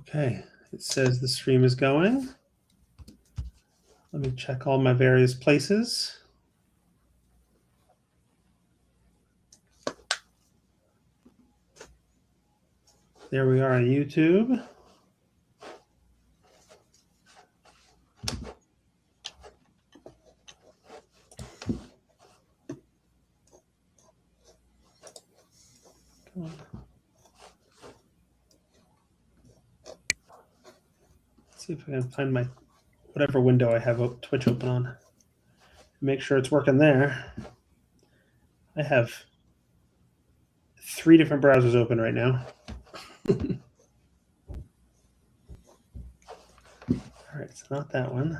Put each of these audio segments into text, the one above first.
Okay, it says the stream is going. Let me check all my various places. There we are on YouTube. Come on. Let's see if I can find my whatever window I have Twitch open on. Make sure it's working there. I have 3 different browsers open right now. All right, it's not that one.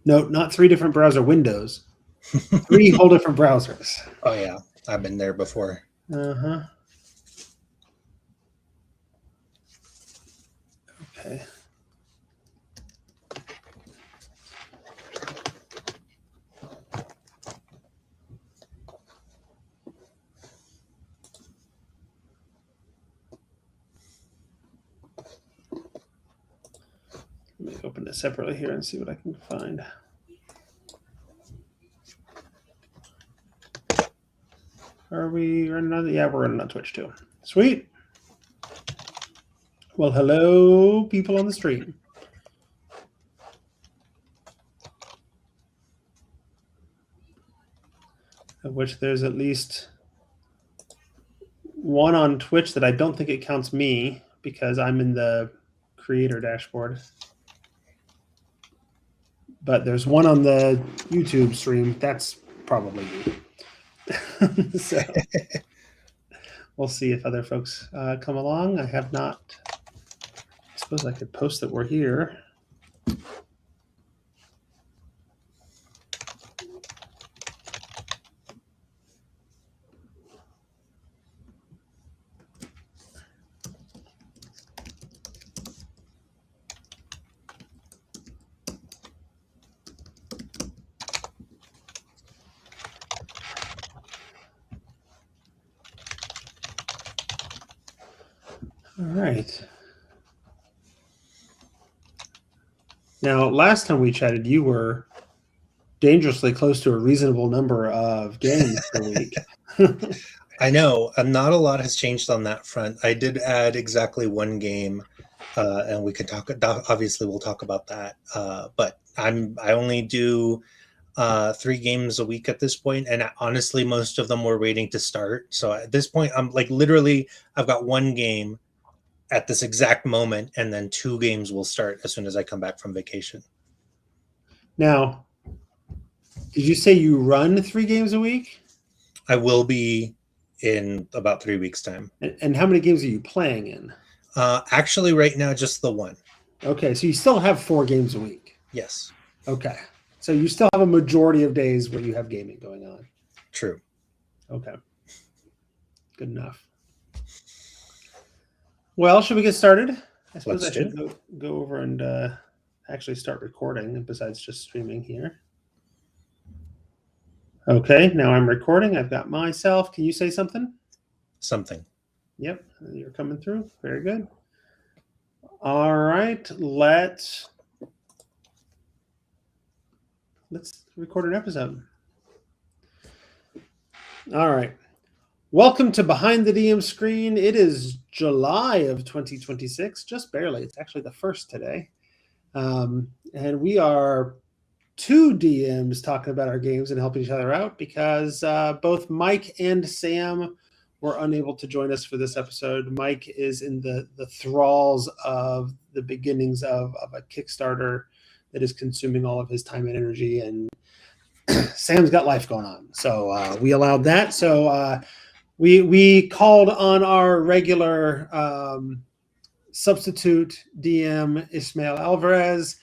No, not 3 different browser windows. 3 whole different browsers. Oh yeah, I've been there before. Uh-huh. Okay. Let me open it separately here and see what I can find. Are we running on? Yeah, we're running on Twitch too. Sweet. Well, hello, people on the stream. Of which there's at least one on Twitch that I don't think it counts me because I'm in the creator dashboard. But there's one on the YouTube stream. That's probably me. So we'll see if other folks come along. I have not. I suppose I could post that we're here. All right. Now, last time we chatted, you were dangerously close to a reasonable number of games per week. I know. Not a lot has changed on that front. I did add exactly 1 game, and we could talk. Obviously, we'll talk about that. But I only do 3 games a week at this point, and honestly, most of them were waiting to start. So at this point, I'm like literally, I've got 1 game at this exact moment, and then 2 games will start as soon as I come back from vacation. Now, did you say you run 3 games a week? I will be in about 3 weeks' time. And how many games are you playing in? Actually, right now, just the 1. Okay, so you still have 4 games a week. Yes. Okay, so you still have a majority of days where you have gaming going on. True. Okay, good enough. Well, should we get started? I suppose I should go over and actually start recording besides just streaming here. Okay, now I'm recording. I've got myself. Can you say something? Something. Yep, you're coming through. Very good. All right, let's record an episode. All right. Welcome to Behind the DM Screen. It is July of 2026, just barely. It's actually the 1st today. And we are 2 DMs talking about our games and helping each other out because both Mike and Sam were unable to join us for this episode. Mike is in the thralls of the beginnings of a Kickstarter that is consuming all of his time and energy, and Sam's got life going on. So we allowed that. So we called on our regular substitute DM, Ismail Alvarez,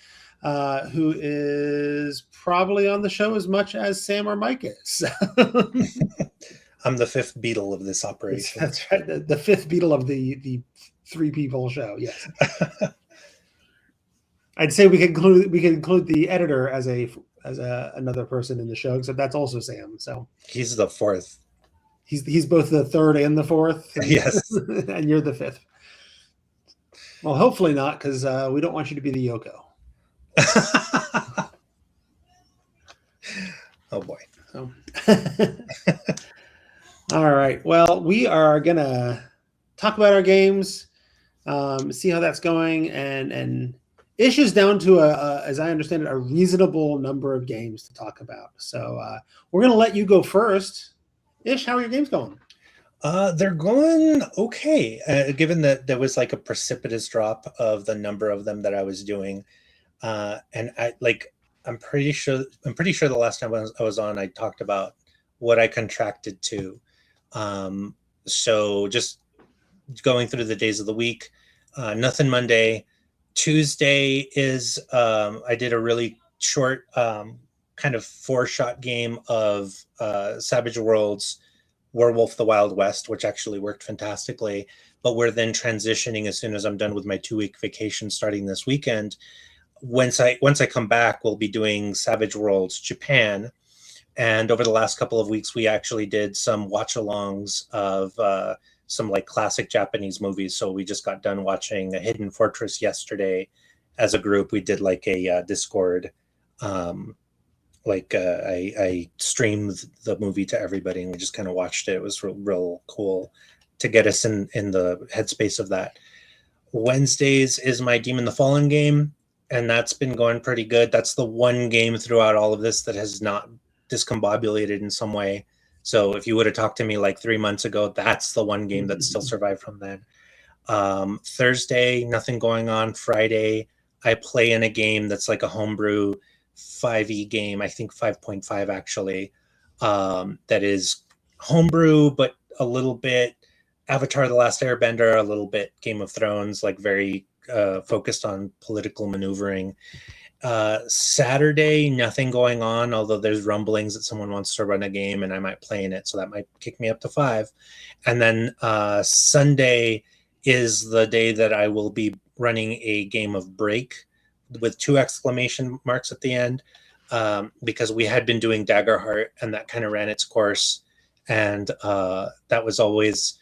who is probably on the show as much as Sam or Mike is. I'm the 5th Beatle of this operation. That's right. The 5th Beatle of the 3 people show. Yes. I'd say we could include the editor as another person in the show, except that's also Sam. So he's the 4th. He's both the third and the fourth, and, Yes. and you're the fifth. Well, hopefully not, because we don't want you to be the Yoko. Oh boy. So. All right. Well, we are gonna talk about our games, see how that's going, and Ish's down to as I understand it, a reasonable number of games to talk about. So we're gonna let you go first. Ish, how are your games going? They're going okay, given that there was like a precipitous drop of the number of them that I was doing. And I'm pretty sure the last time I was on, I talked about what I contracted to. So just going through the days of the week, nothing Monday. Tuesday is I did a really short kind of 4-shot game of Savage Worlds Werewolf the Wild West, which actually worked fantastically. But we're then transitioning as soon as I'm done with my 2-week vacation starting this weekend. Once I come back, we'll be doing Savage Worlds Japan. And over the last couple of weeks, we actually did some watch-alongs of some like classic Japanese movies. So we just got done watching A Hidden Fortress yesterday as a group. We did like a Discord I streamed the movie to everybody and we just kind of watched it. It was real cool to get us in the headspace of that. Wednesdays is my Demon the Fallen game, and that's been going pretty good. That's the one game throughout all of this that has not discombobulated in some way. So if you would have talked to me like 3 months ago, that's the one game that still survived from then. Thursday, nothing going on. Friday, I play in a game that's like a homebrew 5e game, I think 5.5 actually, that is homebrew, but a little bit Avatar The Last Airbender, a little bit Game of Thrones, like very focused on political maneuvering. Saturday, nothing going on, although there's rumblings that someone wants to run a game and I might play in it, so that might kick me up to 5. And then Sunday is the day that I will be running a game of Break with 2 exclamation marks at the end, because we had been doing Daggerheart and that kind of ran its course. And that was always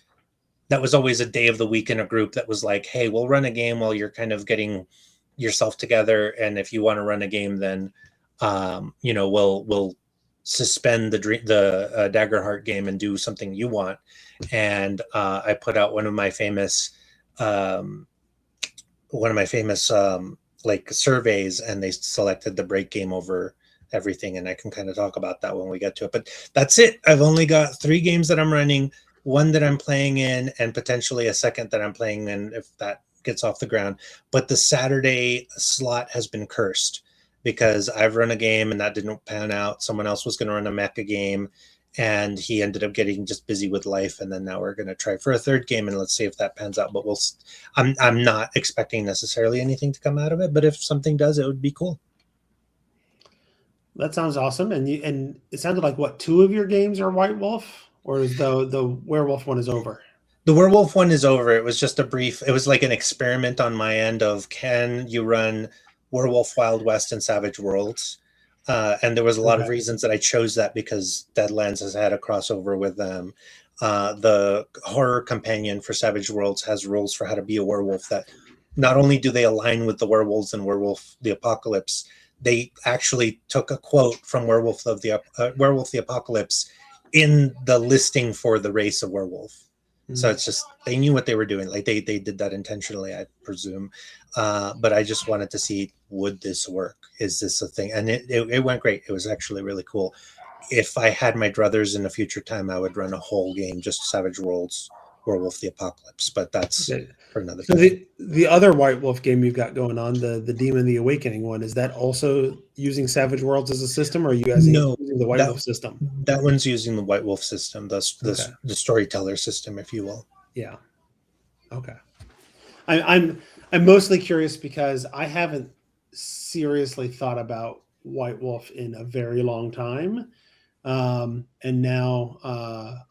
a day of the week in a group that was like, hey, we'll run a game while you're kind of getting yourself together. And if you want to run a game, then, we'll suspend the Daggerheart game and do something you want. And I put out one of my famous like surveys, and they selected the Break game over everything. And I can kind of talk about that when we get to it, but that's it. I've only got 3 games that I'm running, 1 that I'm playing in, and potentially a second that I'm playing in if that gets off the ground. But the Saturday slot has been cursed because I've run a game and that didn't pan out. Someone else was going to run a mecha game and he ended up getting just busy with life. And then now we're going to try for a 3rd game and let's see if that pans out. But I'm not expecting necessarily anything to come out of it, but if something does, it would be cool. That sounds awesome. And it sounded like 2 of your games are White Wolf, or is the werewolf one is over? The werewolf one is over. It was just it was like an experiment on my end of, can you run Werewolf Wild West and Savage Worlds? And there was a lot of reasons that I chose that, because Deadlands has had a crossover with them. The horror companion for Savage Worlds has rules for how to be a werewolf that not only do they align with the werewolves and Werewolf the Apocalypse, they actually took a quote from Werewolf the Apocalypse in the listing for the race of werewolf. So it's just, they knew what they were doing. Like they did that intentionally, I presume. But I just wanted to see, would this work? Is this a thing? And it went great. It was actually really cool. If I had my druthers in a future time, I would run a whole game, just Savage Worlds, Werewolf the Apocalypse. But that's for another time. So the other White Wolf game you've got going on, the Demon the Awakening one, is that also using Savage Worlds as a system, or are you guys using the White Wolf system? That one's using the White Wolf system, the storyteller system, if you will. Yeah. Okay. I'm mostly curious because I haven't seriously thought about White Wolf in a very long time. And now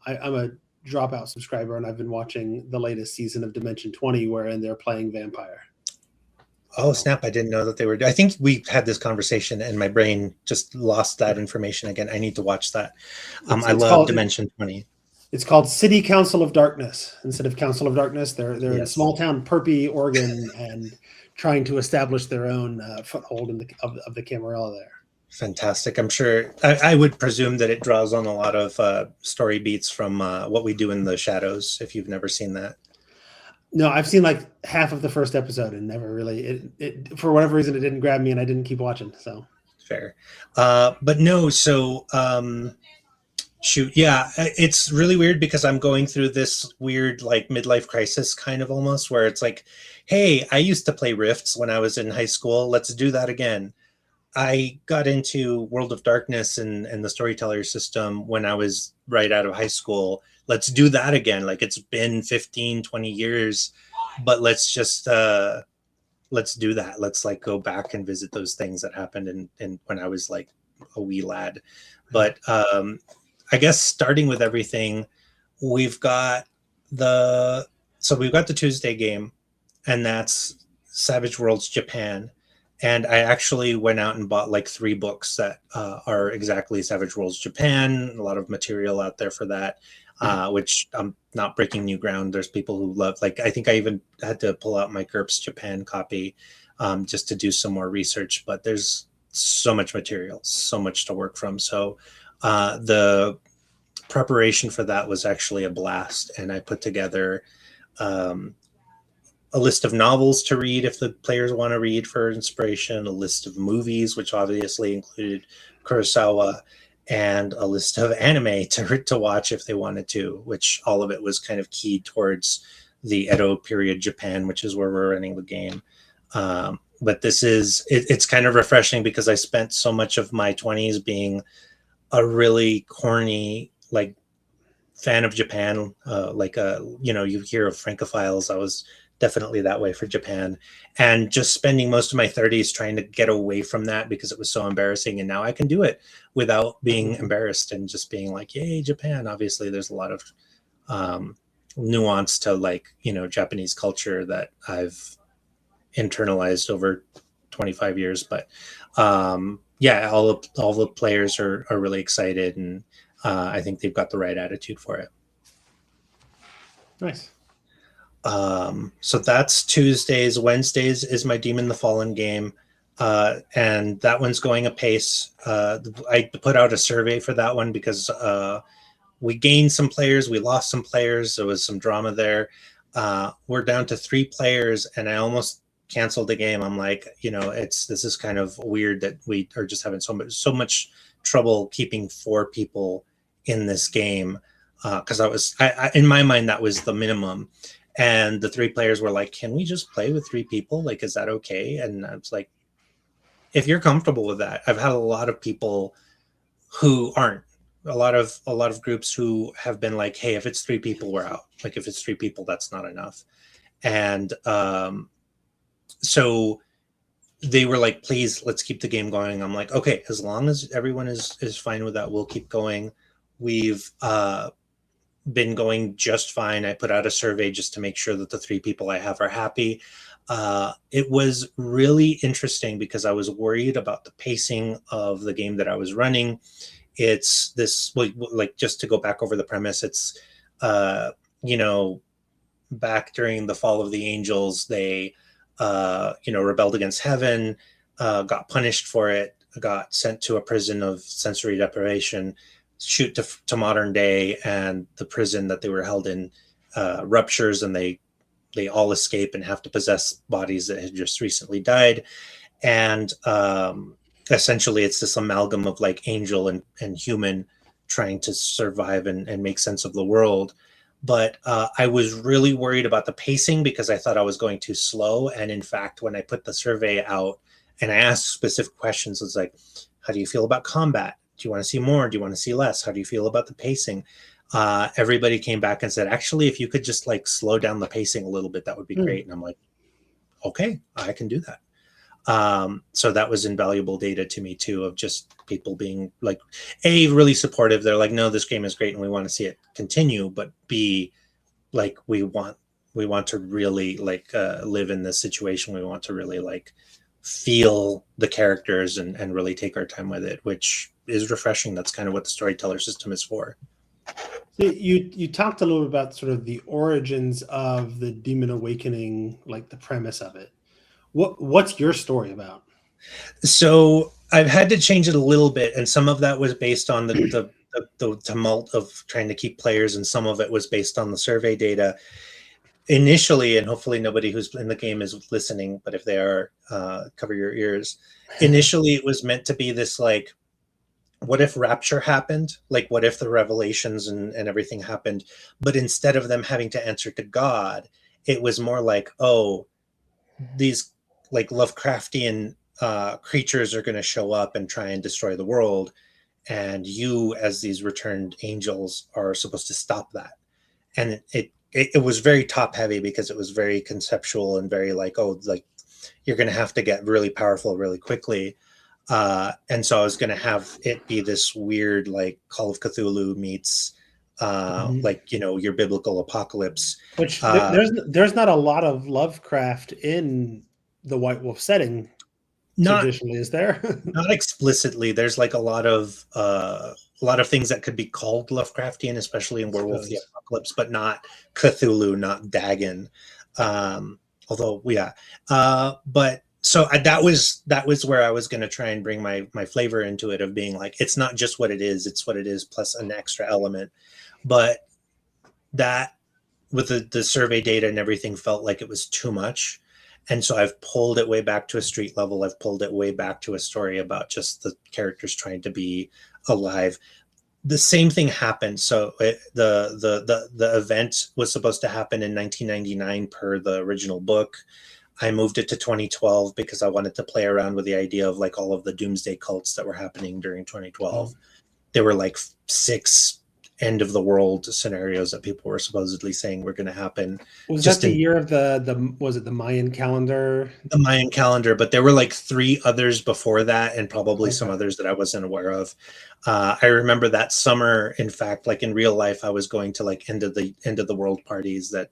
I'm a Dropout subscriber, and I've been watching the latest season of Dimension 20, wherein they're playing Vampire. Oh, snap. I didn't know that they were. I think we had this conversation and my brain just lost that information again. I need to watch that. I love Dimension 20. It's called City Council of Darkness instead of Council of Darkness. They're in Yes. small town Perpy, Oregon, and trying to establish their own foothold of the Camarilla there. Fantastic. I'm sure I would presume that it draws on a lot of story beats from What We Do in the Shadows, if you've never seen that. No, I've seen like half of the first episode and never really it for whatever reason it didn't grab me and I didn't keep watching. So Fair. But no, so shoot, yeah, it's really weird because I'm going through this weird like midlife crisis kind of almost where it's like, hey, I used to play Rifts when I was in high school. Let's do that again. I got into World of Darkness and the storyteller system when I was right out of high school. Let's do that again. Like it's been 15, 20 years, but let's do that. Let's like go back and visit those things that happened in when I was like a wee lad. But I guess starting with everything, we've got we've got the Tuesday game, and that's Savage Worlds Japan. And I actually went out and bought like 3 books that are exactly Savage Worlds Japan. A lot of material out there for that, which I'm not breaking new ground. There's people who love, like, I think I even had to pull out my GURPS Japan copy just to do some more research. But there's so much material, so much to work from. So the preparation for that was actually a blast. And I put together a list of novels to read if the players want to read for inspiration, a list of movies, which obviously included Kurosawa, and a list of anime to watch if they wanted to, which all of it was kind of keyed towards the Edo period Japan, which is where we're running the game. But it's kind of refreshing because I spent so much of my 20s being a really corny, like, fan of Japan. You hear of Francophiles. I was definitely that way for Japan, and just spending most of my 30s trying to get away from that because it was so embarrassing. And now I can do it without being embarrassed and just being like, yay, Japan. Obviously there's a lot of nuance to, like, Japanese culture that I've internalized over 25 years. But yeah, all the players are really excited, and I think they've got the right attitude for it. Nice. So that's Tuesdays. Wednesdays is my Demon the Fallen game. And that one's going apace. I put out a survey for that one because we gained some players, we lost some players. There was some drama there. We're down to 3 players, and I almost canceled the game. I'm like, this is kind of weird that we are just having so much trouble keeping 4 people in this game. Because in my mind, that was the minimum. And the 3 players were like, can we just play with 3 people? Like, is that okay? And I was like, if you're comfortable with that. I've had a lot of people who aren't. A lot of groups who have been like, hey, if it's 3 people, we're out. Like, if it's 3 people, that's not enough. And so they were like, please, let's keep the game going. I'm like, okay, as long as everyone is fine with that, we'll keep going. We've been going just fine. I put out a survey just to make sure that the 3 people I have are happy. It was really interesting because I was worried about the pacing of the game that I was running. It's this, like, just to go back over the premise, it's, back during the fall of the angels, they, rebelled against heaven, got punished for it, got sent to a prison of sensory deprivation, shoot to modern day, and the prison that they were held in ruptures, and they all escape and have to possess bodies that had just recently died. And essentially it's this amalgam of like angel and human trying to survive and make sense of the world. But I was really worried about the pacing because I thought I was going too slow. And in fact, when I put the survey out and I asked specific questions, it's like, how do you feel about combat? Do you want to see more? Do you want to see less? How do you feel about the pacing? Everybody came back and said, actually, if you could just like slow down the pacing a little bit, that would be great. And I'm like, okay, I can do that. So that was invaluable data to me too, of just people being like, A, really supportive. They're like, no, this game is great and we want to see it continue. But B, like, we want to really like live in this situation. We want to really like feel the characters and really take our time with it, which is refreshing. That's kind of what the storyteller system is for. You talked a little bit about sort of the origins of the Demon Awakening, like the premise of it. What's your story about? So I've had to change it a little bit, and some of that was based on the tumult of trying to keep players, and some of it was based on the survey data. Initially, and hopefully nobody who's in the game is listening, but if they are, cover your ears. Initially, it was meant to be this like, what if rapture happened? Like, what if the revelations and everything happened? But instead of them having to answer to God, it was more like, oh, these like Lovecraftian creatures are going to show up and try and destroy the world, and you, as these returned angels, are supposed to stop that. And it was very top heavy because it was very conceptual and very like, oh, like you're going to have to get really powerful really quickly. And so I was going to have it be this weird like Call of Cthulhu meets like, you know, your biblical apocalypse. Which there's not a lot of Lovecraft in the White Wolf setting Not traditionally, is there? not explicitly. There's like a lot of things that could be called Lovecraftian, especially in Werewolf the Apocalypse, but not Cthulhu, not Dagon. Although, yeah, but so that was where I was going to try and bring my flavor into it of being like, it's not just what it is; it's what it is plus an extra element. But that with the survey data and everything felt like it was too much. And so I've pulled it way back to a street level. I've pulled it way back to a story about just the characters trying to be alive. The same thing happened. So the event was supposed to happen in 1999 per the original book. I moved it to 2012 because I wanted to play around with the idea of like all of the doomsday cults that were happening during 2012. There were like 6 end of the world scenarios that people were supposedly saying were going to happen. Was that the year of the was it the Mayan calendar? The Mayan calendar, but there were like 3 others before that, and probably some others that I wasn't aware of. I remember that summer, in fact, like in real life, I was going to like end of the world parties that,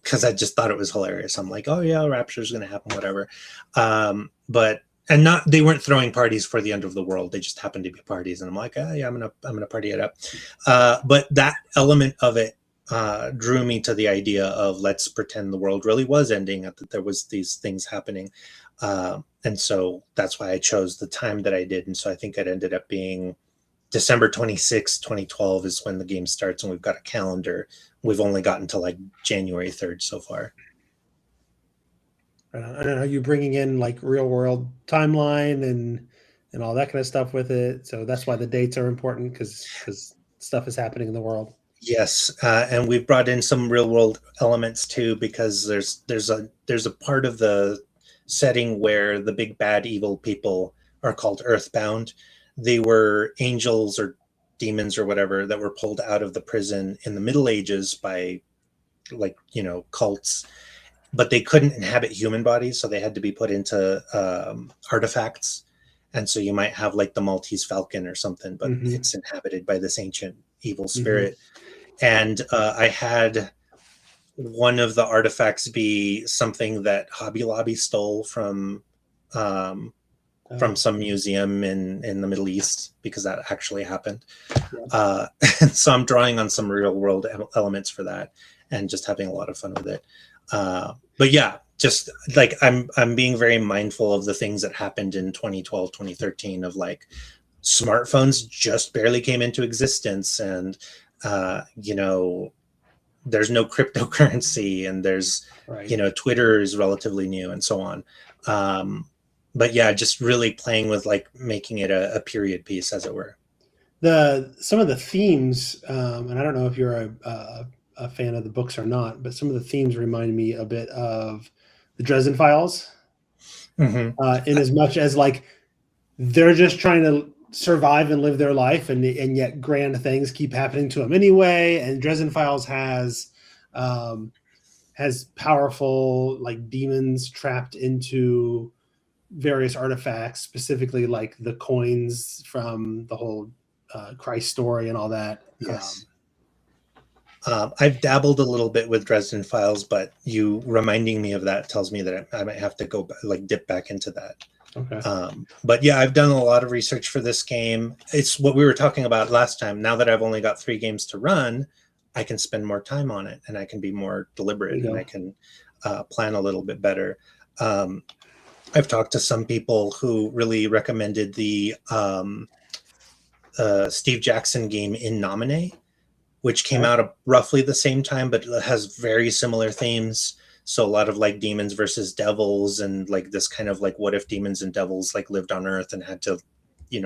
because I just thought it was hilarious. I'm like, oh yeah, rapture's going to happen, whatever. But and not they weren't throwing parties for the end of the world. They just happened to be parties, and I'm like, oh yeah, I'm gonna party it up. But that element of it drew me to the idea of let's pretend the world really was ending, that there was these things happening, and so that's why I chose the time that I did. And so I think it ended up being December 26, 2012 is when the game starts, and we've got a calendar. We've only gotten to like January 3rd so far. I don't know, are you bringing in like real world timeline and all that kind of stuff with it? So that's why the dates are important, because stuff is happening in the world. Yes, and we've brought in some real world elements too, because there's a part of the setting where the big bad evil people are called Earthbound. They were angels or demons or whatever that were pulled out of the prison in the Middle Ages by, like, you know, cults, but they couldn't inhabit human bodies, so they had to be put into artifacts. And so you might have like the Maltese Falcon or something, but it's inhabited by this ancient evil spirit. And I had one of the artifacts be something that Hobby Lobby stole from some museum in the Middle East, because that actually happened. So I'm drawing on some real world elements for that and just having a lot of fun with it. But yeah, just like I'm being very mindful of the things that happened in 2012, 2013 of like smartphones just barely came into existence, and you know, there's no cryptocurrency, and there's you know, Twitter is relatively new and so on. But yeah, just really playing with like making it a period piece, as it were. Some of the themes, and I don't know if you're a fan of the books or not, but some of the themes remind me a bit of the Dresden Files, in as much as like they're just trying to survive and live their life, and yet grand things keep happening to them anyway. And Dresden Files has powerful like demons trapped into various artifacts, specifically like the coins from the whole Christ story and all that. Yes. I've dabbled a little bit with Dresden Files, but you reminding me of that tells me that I might have to go like dip back into that. Okay. But yeah, I've done a lot of research for this game. It's what we were talking about last time. Now that I've only got 3 games to run, I can spend more time on it, and I can be more There deliberate, you and go. I can plan a little bit better. I've talked to some people who really recommended the Steve Jackson game In Nomine, which came Okay. out at roughly the same time, but it has very similar themes. So a lot of like demons versus devils, and like this kind of like what if demons and devils like lived on Earth and had to,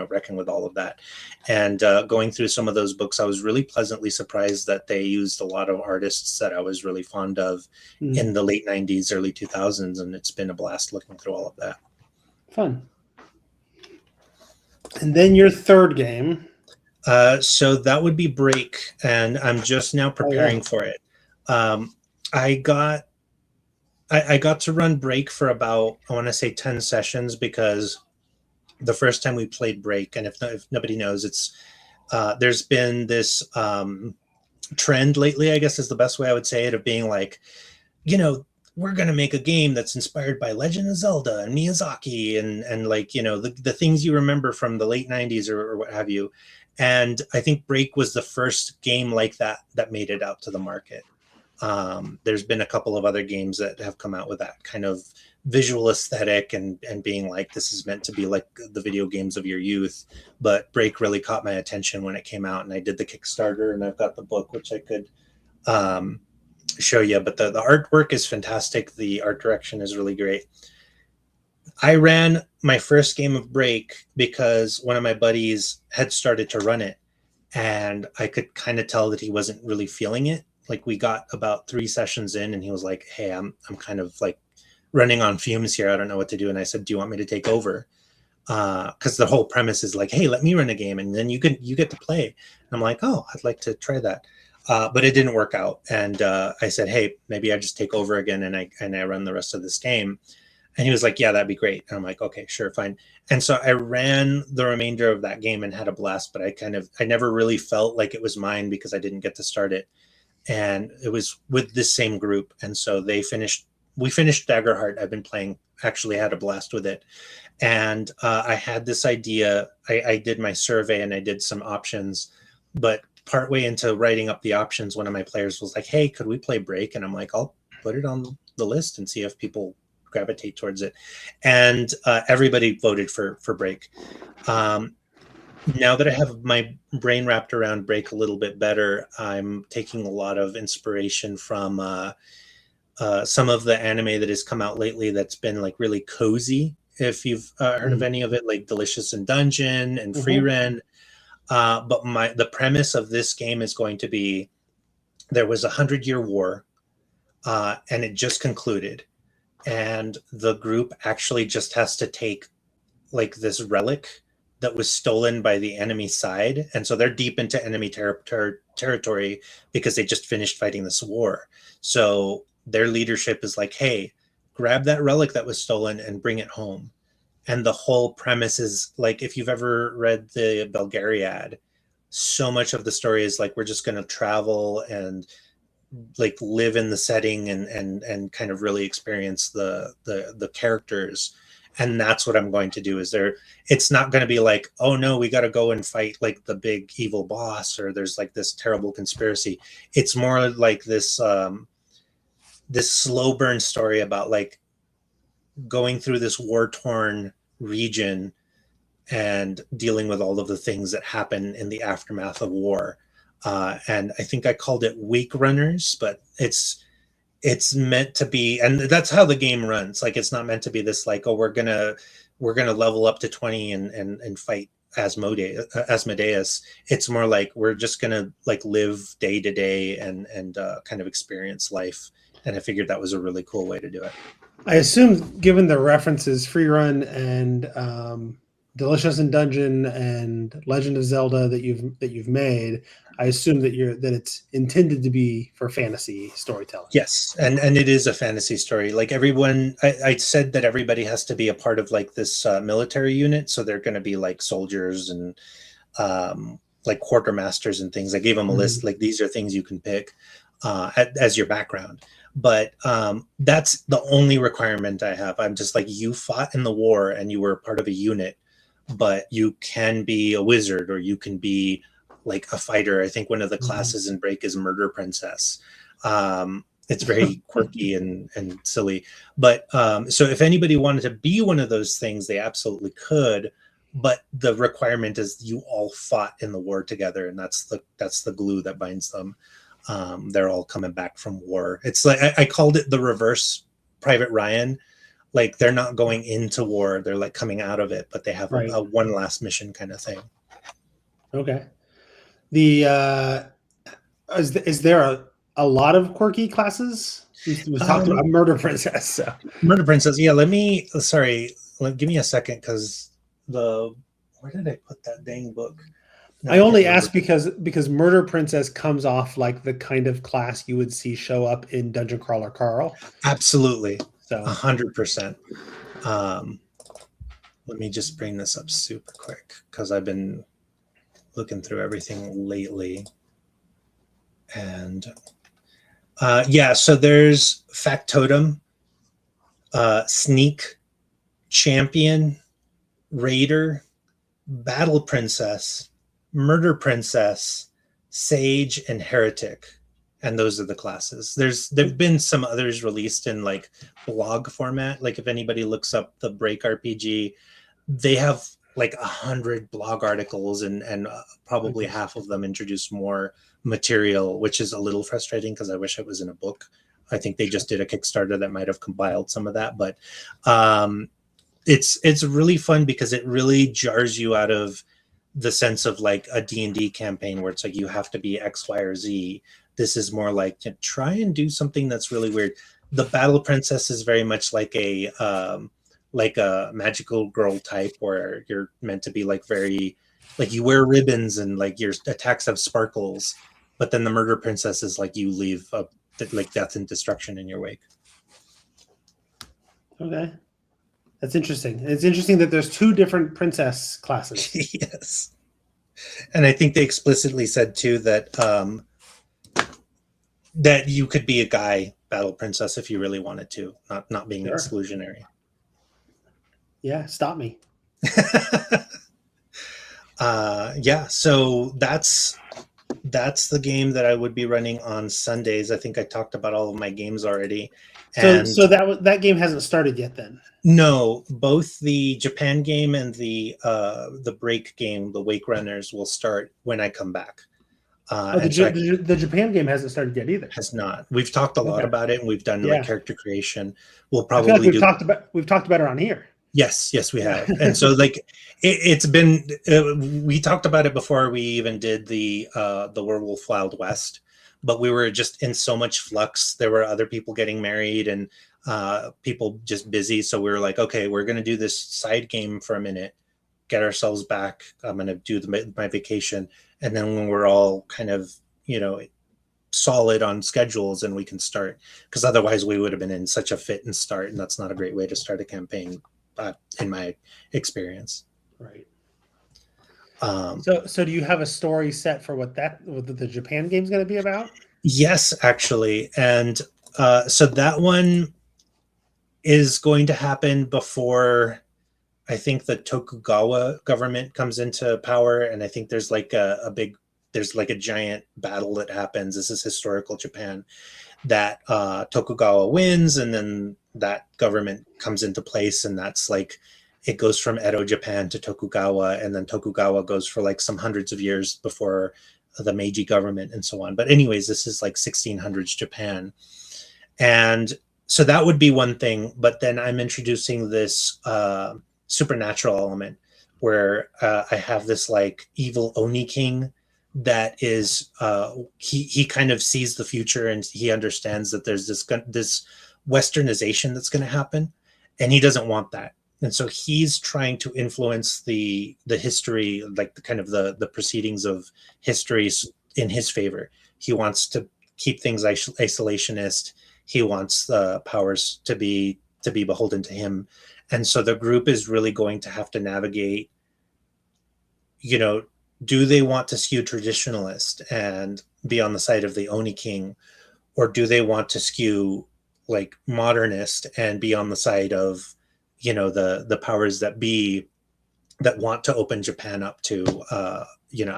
reckon with all of that. And going through some of those books, I was really pleasantly surprised that they used a lot of artists that I was really fond of Mm. in the late 90s, early 2000s. And it's been a blast looking through all of that. Fun. And then your third game. So that would be Break, and I'm just now Oh yeah. preparing for it. Um, I got I got to run Break for about, I want to say, 10 sessions, because the first time we played Break, and if nobody knows, it's there's been this trend lately, I guess is the best way I would say it, of being like, we're going to make a game that's inspired by Legend of Zelda and Miyazaki, and like, the things you remember from the late 90s, or what have you. And I think Break was the first game like that made it out to the market. There's been a couple of other games that have come out with that kind of visual aesthetic, and being like, this is meant to be like the video games of your youth. But Break really caught my attention when it came out, and I did the Kickstarter, and I've got the book, which I could um, show you. But the artwork is fantastic. The art direction is really great. I ran my first game of Break because one of my buddies had started to run it, and I could kind of tell that he wasn't really feeling it. Like, we got about 3 sessions in, and he was like, hey, I'm kind of like running on fumes here. I don't know what to do. And I said, do you want me to take over? Because the whole premise is like, hey, let me run a game, and then you get to play. And I'm like, oh, I'd like to try that. But it didn't work out. And I said, hey, maybe I just take over again, and I run the rest of this game. And he was like, yeah, that'd be great. And I'm like, okay, sure, fine. And so I ran the remainder of that game and had a blast, but I never really felt like it was mine because I didn't get to start it. And it was with this same group. And so we finished Daggerheart. I've been playing, actually had a blast with it. And I had this idea. I did my survey and I did some options, but partway into writing up the options, one of my players was like, hey, could we play Break? And I'm like, I'll put it on the list and see if people gravitate towards it. And everybody voted for Break. Now that I have my brain wrapped around Break a little bit better, I'm taking a lot of inspiration from some of the anime that has come out lately that's been like really cozy. If you've heard of any of it, like Delicious in Dungeon and Free Mm-hmm. Ren. But the premise of this game is going to be, there was 100-year war, and it just concluded. And the group actually just has to take like this relic that was stolen by the enemy side, and so they're deep into enemy territory because they just finished fighting this war. So their leadership is like, hey, grab that relic that was stolen and bring it home. And the whole premise is like, if you've ever read the Belgariad, so much of the story is like, we're just going to travel and like live in the setting, and kind of really experience the characters. And that's what I'm going to do. It's not going to be like, oh no, we got to go and fight like the big evil boss, or there's like this terrible conspiracy. It's more like this slow burn story about like going through this war torn region and dealing with all of the things that happen in the aftermath of war. And I think I called it Weak Runners, but it's meant to be, and that's how the game runs. Like, it's not meant to be this like, oh, we're gonna level up to 20 and fight Asmodeus. It's more like, we're just gonna like live day to day and kind of experience life. And I figured that was a really cool way to do it. I assume, given the references, Free Run and Delicious in Dungeon and Legend of Zelda that you've made, I assume that it's intended to be for fantasy storytelling. Yes, and it is a fantasy story. Like, everyone, I said that everybody has to be a part of like this military unit, so they're going to be like soldiers and like quartermasters and things. I gave them a list, like, these are things you can pick. as your background. But that's the only requirement I have. I'm just like, you fought in the war and you were part of a unit, but you can be a wizard or you can be like a fighter. I think one of the classes in Break is Murder Princess. It's very quirky and silly. But so if anybody wanted to be one of those things, they absolutely could. But the requirement is you all fought in the war together, and that's the glue that binds them. They're all coming back from war. It's like I called it the reverse Private Ryan. Like they're not going into war; they're like coming out of it, but they have Right. a one last mission kind of thing. Okay. The is there a lot of quirky classes? We talked about Murder Princess. So. Murder Princess. Yeah. Give me a second because where did I put that dang book? No, I only ask because Murder Princess comes off like the kind of class you would see show up in Dungeon Crawler Carl. Absolutely. So 100%. Let me just bring this up super quick because I've been looking through everything lately. And yeah, so there's Factotum, Sneak, Champion, Raider, Battle Princess, Murder Princess, Sage, and Heretic. And those are the classes. There've been some others released in like blog format. Like if anybody looks up the Break RPG, they have like 100 blog articles and probably half of them introduce more material, which is a little frustrating because I wish it was in a book. I think they just did a Kickstarter that might have compiled some of that, but it's really fun because it really jars you out of the sense of like a D&D campaign where it's like you have to be X, Y, or Z. This is more like try and do something that's really weird. The Battle Princess is very much like a magical girl type where you're meant to be like very like you wear ribbons and like your attacks have sparkles, but then the Murder Princess is like you leave like death and destruction in your wake. Okay. That's interesting. It's interesting that there's two different princess classes. Yes. And I think they explicitly said too that that you could be a guy battle princess if you really wanted to, not being exclusionary. Yeah, stop me. Yeah, so that's the game that I would be running on Sundays. I think I talked about all of my games already. So that game hasn't started yet then? No, both the Japan game and the Break game, the Wake Runners, will start when I come back. The Japan game hasn't started yet either. Has not. We've talked a lot about it, and we've done like character creation. We'll probably we've talked about it on here. Yes, we have. And so like it's been we talked about it before we even did the Werewolf Wild West, but we were just in so much flux. There were other people getting married and people just busy. So we were like, okay, we're going to do this side game for a minute, get ourselves back. I'm going to do my vacation. And then when we're all kind of, solid on schedules and we can start, because otherwise we would have been in such a fit and start. And that's not a great way to start a campaign in my experience. Right. So do you have a story set for what the Japan game is going to be about? Yes, actually. And so that one is going to happen before I think the Tokugawa government comes into power. And I think there's like there's like a giant battle that happens. This is historical Japan that Tokugawa wins, and then that government comes into place, and that's like it goes from Edo Japan to Tokugawa, and then Tokugawa goes for like some hundreds of years before the Meiji government and so on. But anyways, this is like 1600s Japan. And so that would be one thing, but then I'm introducing this supernatural element where I have this like evil Oni king that is he kind of sees the future, and he understands that there's this westernization that's going to happen, and he doesn't want that. And so he's trying to influence the history, like the proceedings of history in his favor. He wants to keep things isolationist. He wants the powers to be beholden to him. And so the group is really going to have to navigate, do they want to skew traditionalist and be on the side of the Oni king, or do they want to skew like modernist and be on the side of, you know, the powers that be that want to open Japan up to you know,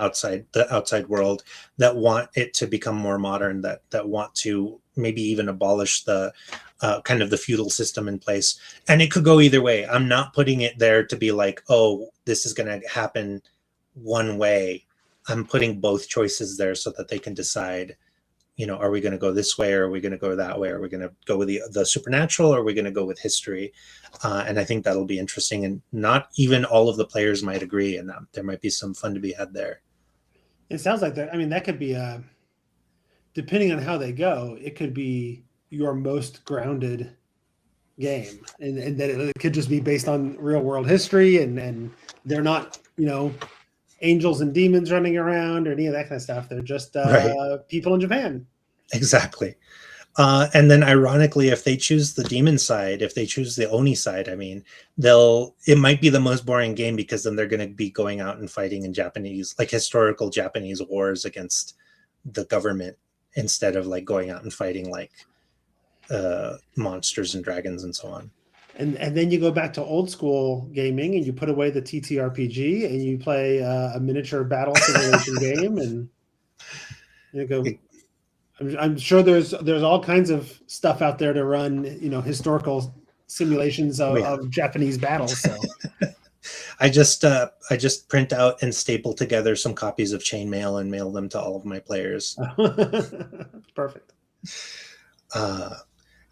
the outside world, that want it to become more modern, that want to maybe even abolish the kind of the feudal system in place. And it could go either way. I'm not putting it there to be like, oh, this is going to happen one way. I'm putting both choices there so that they can decide, you know, are we going to go this way, or are we going to go that way? Are we going to go with the supernatural, or are we going to go with history? And I think that'll be interesting. And not even all of the players might agree, and there might be some fun to be had there. It sounds like that. I mean, that could be depending on how they go, it could be your most grounded game, and that it could just be based on real world history, and they're not, you know, angels and demons running around or any of that kind of stuff. They're just Right. people in Japan. Exactly. And then ironically, if they choose the demon side, if they choose the Oni side, I mean, it might be the most boring game, because then they're going to be going out and fighting in Japanese, like historical Japanese wars against the government, instead of like going out and fighting like monsters and dragons and so on. And then you go back to old school gaming, and you put away the TTRPG, and you play a miniature battle simulation game, and you go. I'm sure there's all kinds of stuff out there to run, you know, historical simulations of Japanese battles. So I just print out and staple together some copies of Chainmail and mail them to all of my players. Perfect.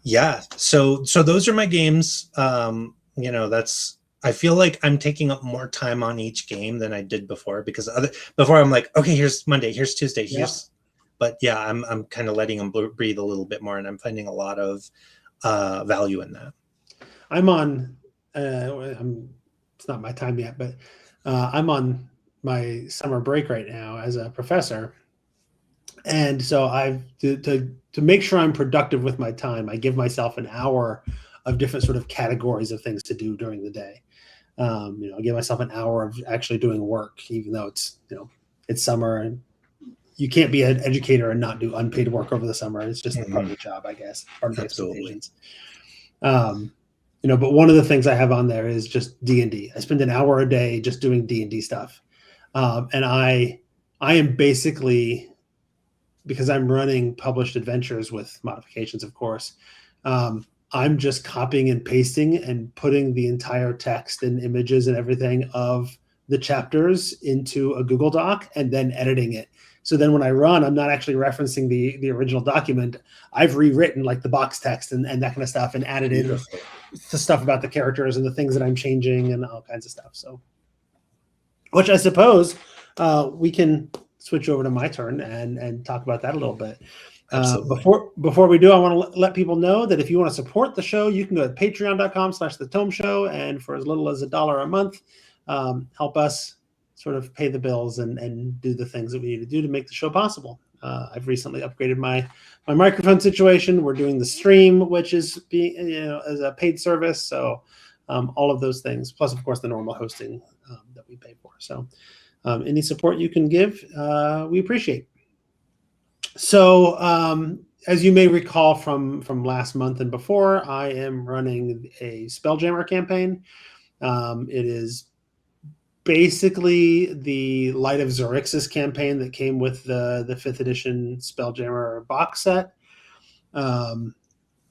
Yeah. So those are my games. You know, I feel like I'm taking up more time on each game than I did before, because before I'm like, okay, here's Monday, here's Tuesday, but yeah, I'm kind of letting them breathe a little bit more, and I'm finding a lot of value in that. I'm on, it's not my time yet, but I'm on my summer break right now as a professor. And so I've to make sure I'm productive with my time, I give myself an hour of different sort of categories of things to do during the day. You know, I give myself an hour of actually doing work, even though it's, you know, it's summer, and you can't be an educator and not do unpaid work over the summer. It's just part of the job, I guess, part of the expectations. You know, but one of the things I have on there is just D&D. I spend an hour a day just doing D&D stuff. And I am basically, because I'm running published adventures with modifications, of course, I'm just copying and pasting and putting the entire text and images and everything of the chapters into a Google Doc and then editing it. So then when I run, I'm not actually referencing the original document. I've rewritten like the box text and that kind of stuff, and added in the stuff about the characters and the things that I'm changing and all kinds of stuff. So, which I suppose we can switch over to my turn and talk about that a little bit. Before we do, I want to let people know that if you want to support the show, you can go to patreon.com/thetome-show, and for as little as $1 a month, help us sort of pay the bills and do the things that we need to do to make the show possible. I've recently upgraded my microphone situation. We're doing the stream, which is being, you know, as a paid service. So all of those things, plus of course the normal hosting that we pay for. So any support you can give, we appreciate. So as you may recall from last month and before, I am running a Spelljammer campaign. It is basically the Light of Xerxes campaign that came with the 5th edition Spelljammer box set.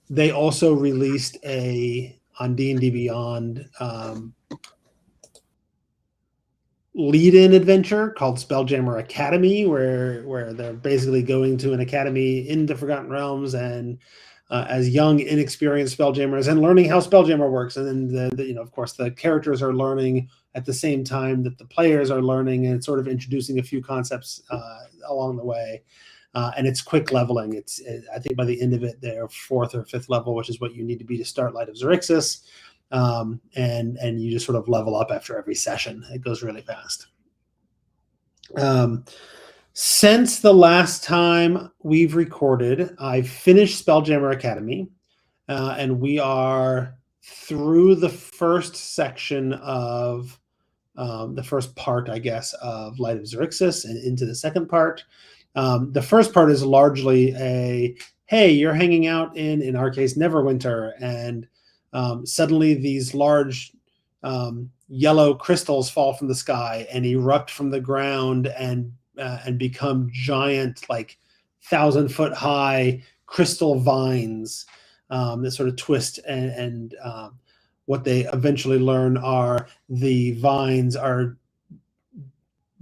They also released on D&D Beyond lead-in adventure called Spelljammer Academy, where they're basically going to an academy in the Forgotten Realms and as young, inexperienced Spelljammers, and learning how Spelljammer works. And then you know, of course, the characters are learning at the same time that the players are learning, and sort of introducing a few concepts along the way. And it's quick leveling. I think by the end of it, they're 4th or 5th level, which is what you need to be to start Light of Xerxes. And you just sort of level up after every session. It goes really fast. Since the last time we've recorded, I've finished Spelljammer Academy, and we are through the first section of the first part, I guess, of Light of Xerxes and into the second part. The first part is largely a hey, you're hanging out in our case, Neverwinter, and suddenly these large yellow crystals fall from the sky and erupt from the ground and become giant, like 1,000-foot high crystal vines that sort of twist and what they eventually learn are the vines are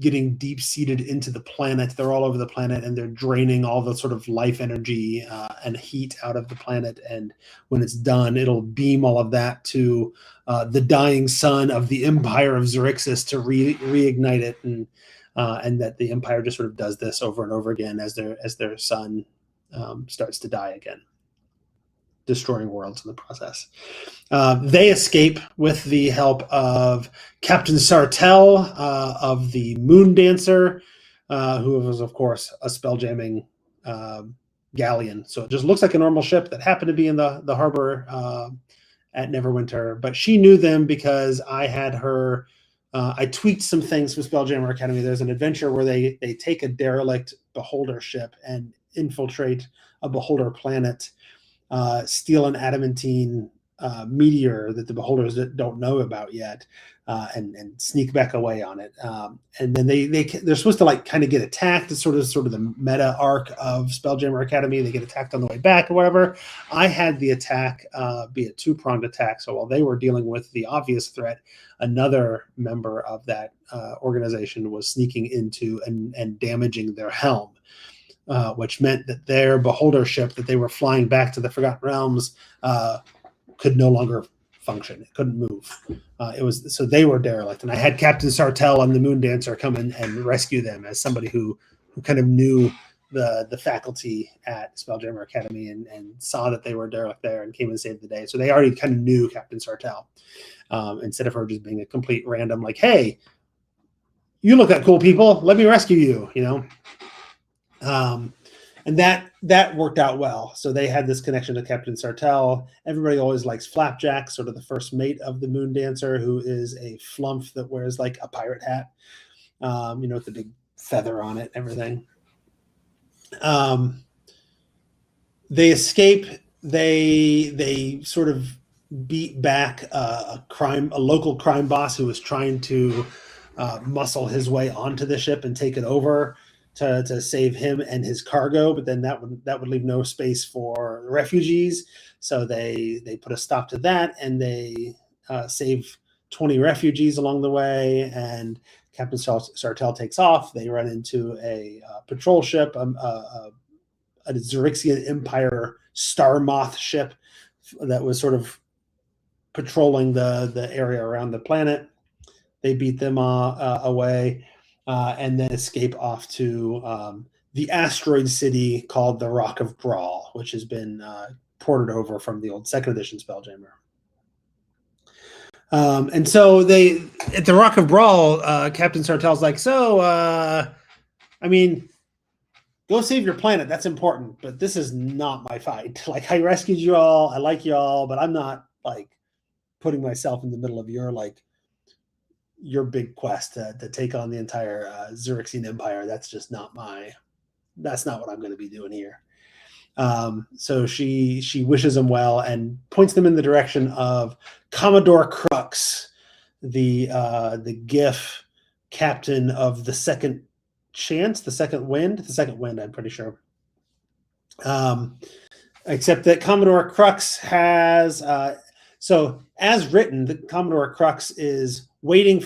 getting deep seated into the planet. They're all over the planet and they're draining all the sort of life energy and heat out of the planet. And when it's done, it'll beam all of that to the dying sun of the Empire of Xerxes to reignite it. And that the Empire just sort of does this over and over again as their sun starts to die again, destroying worlds in the process. They escape with the help of Captain Sartell of the Moon Dancer, who was, of course, a spelljamming galleon. So it just looks like a normal ship that happened to be in the harbor at Neverwinter. But she knew them because I had her. I tweaked some things from Spelljammer Academy. There's an adventure where they take a derelict beholder ship and infiltrate a beholder planet, steal an adamantine meteor that the beholders don't know about yet, and sneak back away on it. And then they're supposed to like kind of get attacked. It's sort of the meta arc of Spelljammer Academy. They get attacked on the way back or whatever. I had the attack be a two-pronged attack. So while they were dealing with the obvious threat, another member of that organization was sneaking into and damaging their helm. Which meant that their beholder ship that they were flying back to the Forgotten Realms could no longer function. It couldn't move. So they were derelict, and I had Captain Sartell and the Moon Dancer come in and rescue them as somebody who kind of knew the faculty at Spelljammer Academy and saw that they were derelict there and came and saved the day. So they already kind of knew Captain Sartell instead of her just being a complete random, like, hey, you look like cool people, let me rescue you, you know. And that worked out well. So they had this connection to Captain Sartell. Everybody always likes Flapjack, sort of the first mate of the Moon Dancer, who is a flump that wears like a pirate hat, with the big feather on it, everything. They escape. They sort of beat back a local crime boss who was trying to muscle his way onto the ship and take it over to save him and his cargo, but then that would leave no space for refugees. So they put a stop to that, and they save 20 refugees along the way. And Captain Sartell takes off. They run into a patrol ship, a Xerexian Empire Star Moth ship that was sort of patrolling the area around the planet. They beat them away. And then escape off to the asteroid city called the Rock of Brawl, which has been ported over from the old second edition Spelljammer. And so at the Rock of Brawl, Captain Sartell's like, go save your planet. That's important, but this is not my fight. Like, I rescued you all. I like you all, but I'm not like putting myself in the middle of your big quest to take on the entire Xerexian Empire. That's just not what I'm going to be doing here. So she wishes them well and points them in the direction of Commodore Crux, the GIF captain of the Second Wind, I'm pretty sure. Except that Commodore Crux has so as written, the Commodore Crux is waiting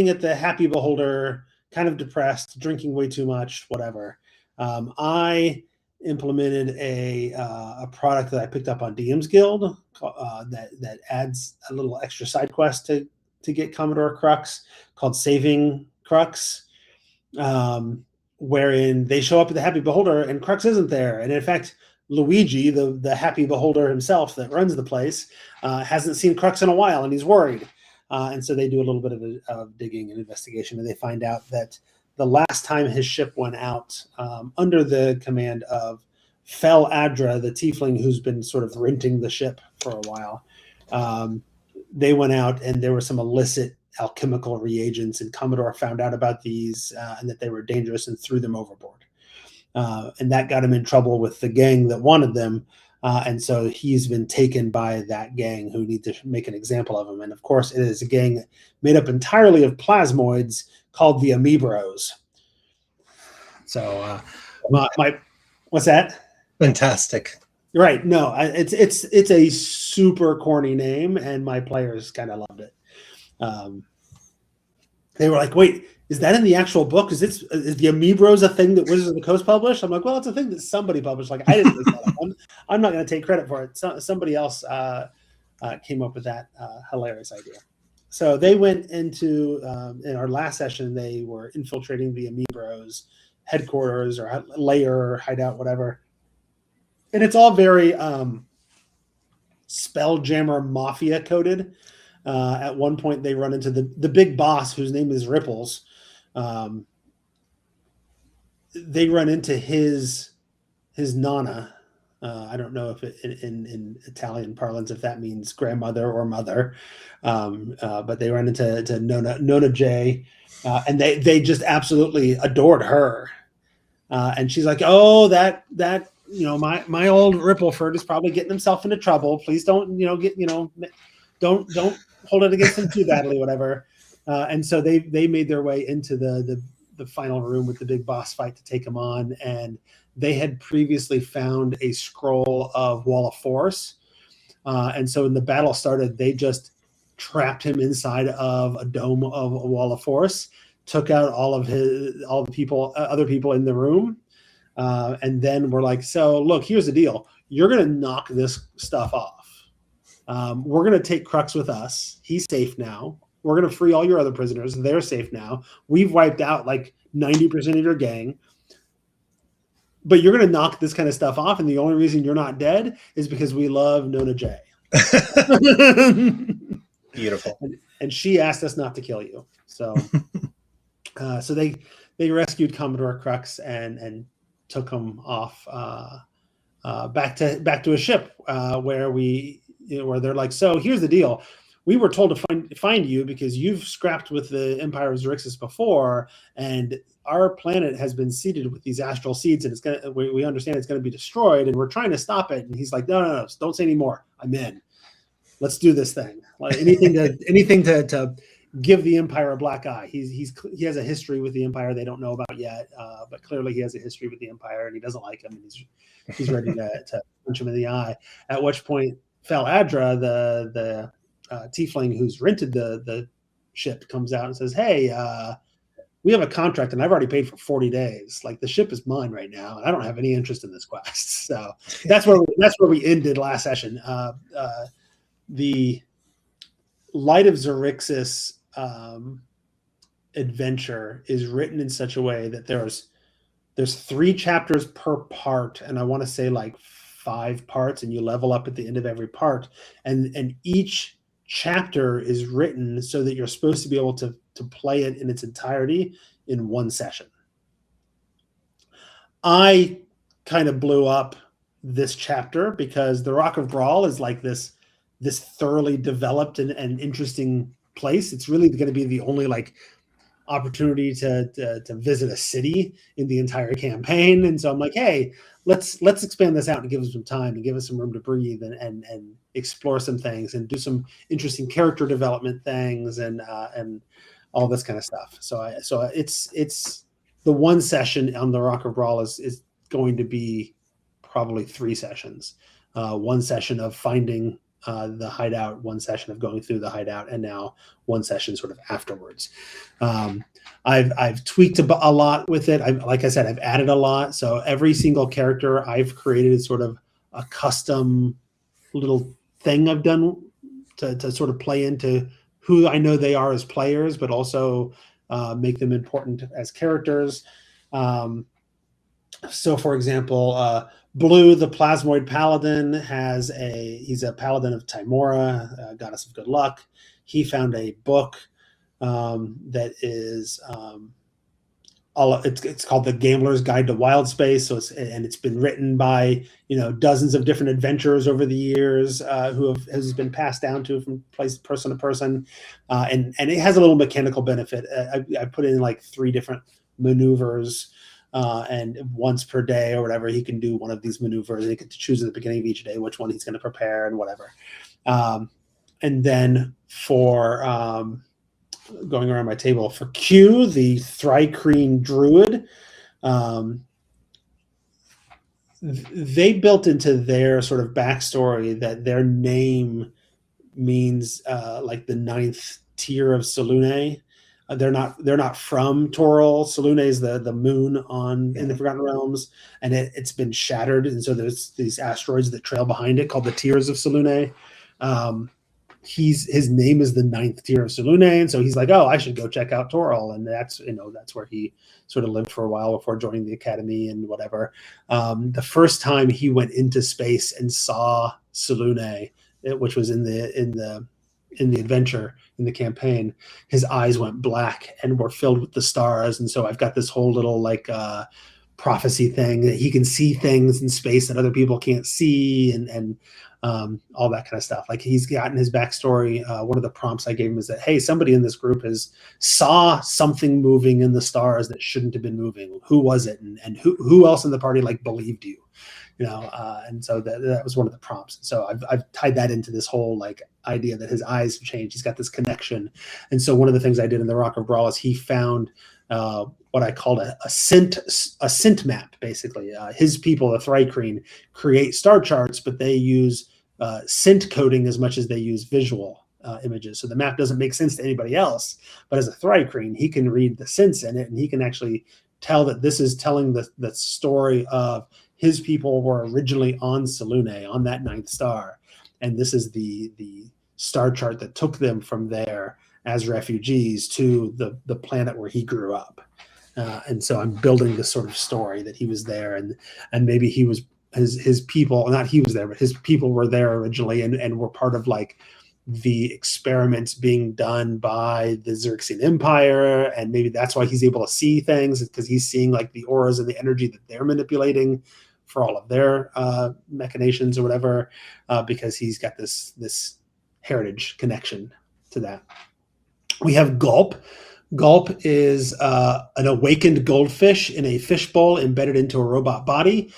at the Happy Beholder, kind of depressed, drinking way too much, whatever. I implemented a product that I picked up on DM's Guild that adds a little extra side quest to get Commodore Crux called Saving Crux, wherein they show up at the Happy Beholder and Crux isn't there. And in fact, Luigi, the Happy Beholder himself that runs the place, hasn't seen Crux in a while and he's worried. And so they do a little bit of digging and investigation, and they find out that the last time his ship went out under the command of Fel Adra, the tiefling who's been sort of renting the ship for a while, they went out and there were some illicit alchemical reagents, and Commodore found out about these and that they were dangerous and threw them overboard. and that got him in trouble with the gang that wanted them. And so he's been taken by that gang who need to make an example of him. And of course, it is a gang made up entirely of plasmoids called the Amoebros. So my what's that? Fantastic. Right. No, it's a super corny name, and my players kind of loved it. They were like, "Wait, is that in the actual book? Is the Amoebros a thing that Wizards of the Coast published?" I'm like, "Well, it's a thing that somebody published. Like, I didn't make that up. I'm not going to take credit for it. Somebody else came up with that hilarious idea." So they went into in our last session. They were infiltrating the Amoebros headquarters or lair or hideout, whatever. And it's all very Spelljammer Mafia coded. At one point, they run into the big boss, whose name is Ripples. They run into his nana. I don't know if in Italian parlance if that means grandmother or mother, but they run into Nona J, and they just absolutely adored her. And she's like, "Oh, that my old Rippleford is probably getting himself into trouble. Please don't don't hold it against him too badly, whatever." And so they made their way into the final room with the big boss fight to take him on, and they had previously found a scroll of Wall of Force, and so when the battle started, they just trapped him inside of a dome of a Wall of Force, took out all the people, other people in the room, and then we're like, "So look, here's the deal: you're going to knock this stuff off. We're going to take Crux with us. He's safe now. We're going to free all your other prisoners. They're safe now. We've wiped out like 90% of your gang. But you're going to knock this kind of stuff off, and the only reason you're not dead is because we love Nona J." Beautiful. And she asked us not to kill you. So so they rescued Commodore Crux and took him off back to a ship where they're like, "So here's the deal. We were told to find you because you've scrapped with the Empire of Xerxes before, and our planet has been seeded with these astral seeds, and we understand it's going to be destroyed, and we're trying to stop it." And he's like, no, don't say any more. I'm in. Let's do this thing. Like anything to give the Empire a black eye. He has a history with the Empire they don't know about yet, but clearly he has a history with the Empire, and he doesn't like him, and he's ready to punch him in the eye. At which point, Fel Adra, the tiefling who's rented the ship, comes out and says, "Hey, we have a contract, and I've already paid for 40 days. Like, the ship is mine right now, and I don't have any interest in this quest." So that's where we ended last session. The Light of Xerxes adventure is written in such a way that there's 3 chapters per part, and I want to say like 5 parts, and you level up at the end of every part, and each chapter is written so that you're supposed to be able to play it in its entirety in one session. I kind of blew up this chapter because the Rock of Brawl is like this thoroughly developed and interesting place. It's really going to be the only like opportunity to visit a city in the entire campaign. And so I'm like, hey, let's expand this out and give us some time and give us some room to breathe and explore some things and do some interesting character development things and all this kind of stuff. So it's the one session on the Rock of Brawl is going to be probably 3 sessions. One session of finding the hideout, one session of going through the hideout, and now one session sort of afterwards. I've tweaked a lot with it. Like I said, I've added a lot. So every single character I've created is sort of a custom little thing I've done to sort of play into who I know they are as players, but also make them important as characters. So, for example, Blue, the Plasmoid Paladin, he's a paladin of Timora, goddess of good luck. He found a book that is it's called The Gambler's Guide to Wild Space. So it's been written by dozens of different adventurers over the years has been passed down to from person to person, and it has a little mechanical benefit. I put in like 3 different maneuvers and once per day or whatever, he can do one of these maneuvers. He gets to choose at the beginning of each day which one he's going to prepare and whatever. And then for going around my table, for Q, the Thri-kreen druid, they built into their sort of backstory that their name means like the ninth tier of Selûne. They're not from Toril. Selûne is the moon in the Forgotten Realms, and it's been shattered, and so there's these asteroids that trail behind it called the Tears of Selûne. His name is the ninth tier of Selûne, and so he's like, oh, I should go check out Toril, and that's where he sort of lived for a while before joining the academy and whatever. The first time he went into space and saw Selûne, which was in the adventure, in the campaign, his eyes went black and were filled with the stars. And so I've got this whole little like prophecy thing that he can see things in space that other people can't see, and all that kind of stuff. Like, he's gotten his backstory. One of the prompts I gave him is that, hey, somebody in this group saw something moving in the stars that shouldn't have been moving. Who was it? And who else in the party like believed you? And so that was one of the prompts. So I've tied that into this whole like idea that his eyes have changed. He's got this connection. And so one of the things I did in the Rock of Brawl is he found what I called a scent map, basically. His people, the Thri-kreen, create star charts, but they use scent coding as much as they use visual images. So the map doesn't make sense to anybody else, but as a Thri-kreen, he can read the scents in it, and he can actually tell that this is telling the story of his people were originally on Selûne, on that ninth star, and this is the star chart that took them from there as refugees to the planet where he grew up. And so I'm building this sort of story that he was there, and maybe he was his people, not he was there, but his people were there originally and were part of like the experiments being done by the Xerxes Empire, and maybe that's why he's able to see things, because he's seeing like the auras and the energy that they're manipulating for all of their machinations or whatever, because he's got this heritage connection to that. We have Gulp. Gulp is an awakened goldfish in a fishbowl embedded into a robot body,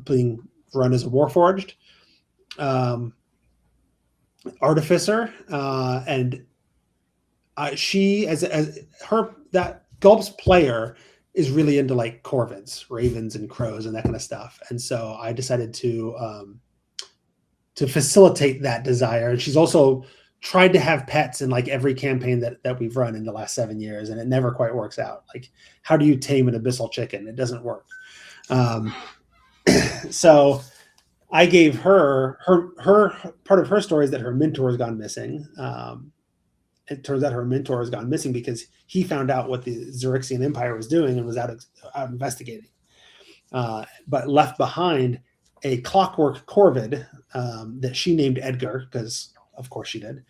being run as a warforged. Artificer, and she as her that Gulp's player is really into like corvids, ravens, and crows and that kind of stuff. And so I decided to facilitate that desire. And she's also tried to have pets in like every campaign that we've run in the last 7 years, and it never quite works out. Like, how do you tame an abyssal chicken? It doesn't work. So I gave her part of her story is that her mentor has gone missing. It turns out her mentor has gone missing because he found out what the Xerexian Empire was doing and was out investigating. But left behind a clockwork corvid that she named Edgar, because of course she did.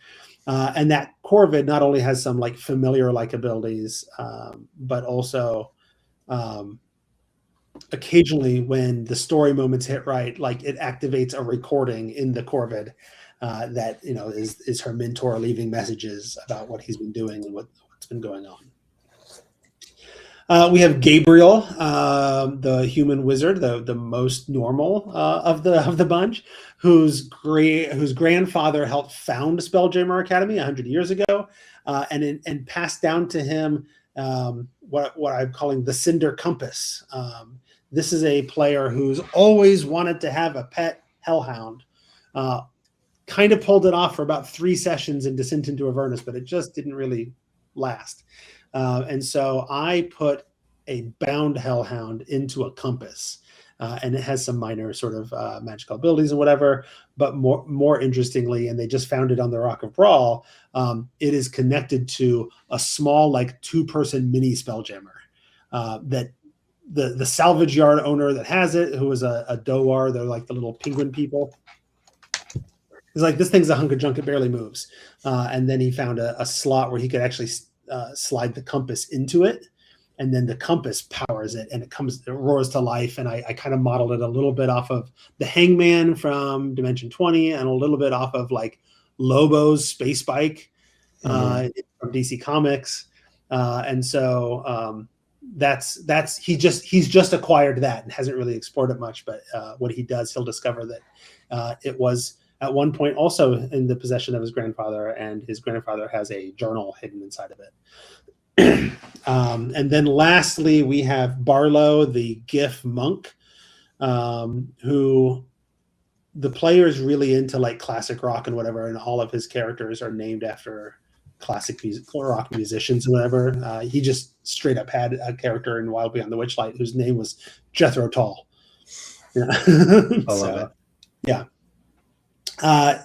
And that corvid not only has some like familiar-like abilities, but also occasionally when the story moments hit right, like it activates a recording in the corvid that is her mentor leaving messages about what he's been doing and what's been going on. We have Gabriel, the human wizard, the most normal of the bunch, whose grandfather helped found Spelljammer Academy 100 years ago, and passed down to him what I'm calling the Cinder Compass. This is a player who's always wanted to have a pet hellhound. Kind of pulled it off for about 3 sessions in Descent into Avernus, but it just didn't really last. And so I put a bound hellhound into a compass, and it has some minor sort of magical abilities and whatever. But more interestingly, and they just found it on the Rock of Brawl, it is connected to a small, like 2-person mini Spelljammer that the salvage yard owner that has it, who is a Doar, they're like the little penguin people. He's like, this thing's a hunk of junk, it barely moves. And then he found a slot where he could actually slide the compass into it, and then the compass powers it, and it roars to life. And I kind of modeled it a little bit off of the Hangman from Dimension 20, and a little bit off of like Lobo's Space Bike from DC Comics. And so he's just acquired that and hasn't really explored it much. But when he does, he'll discover that it was at one point also in the possession of his grandfather, and his grandfather has a journal hidden inside of it. And then lastly, we have Barlow, the GIF monk, who the player is really into like classic rock and whatever, and all of his characters are named after classic music, rock musicians and whatever. He just straight up had a character in Wild Beyond the Witchlight whose name was Jethro Tull. Yeah. I love it. Yeah.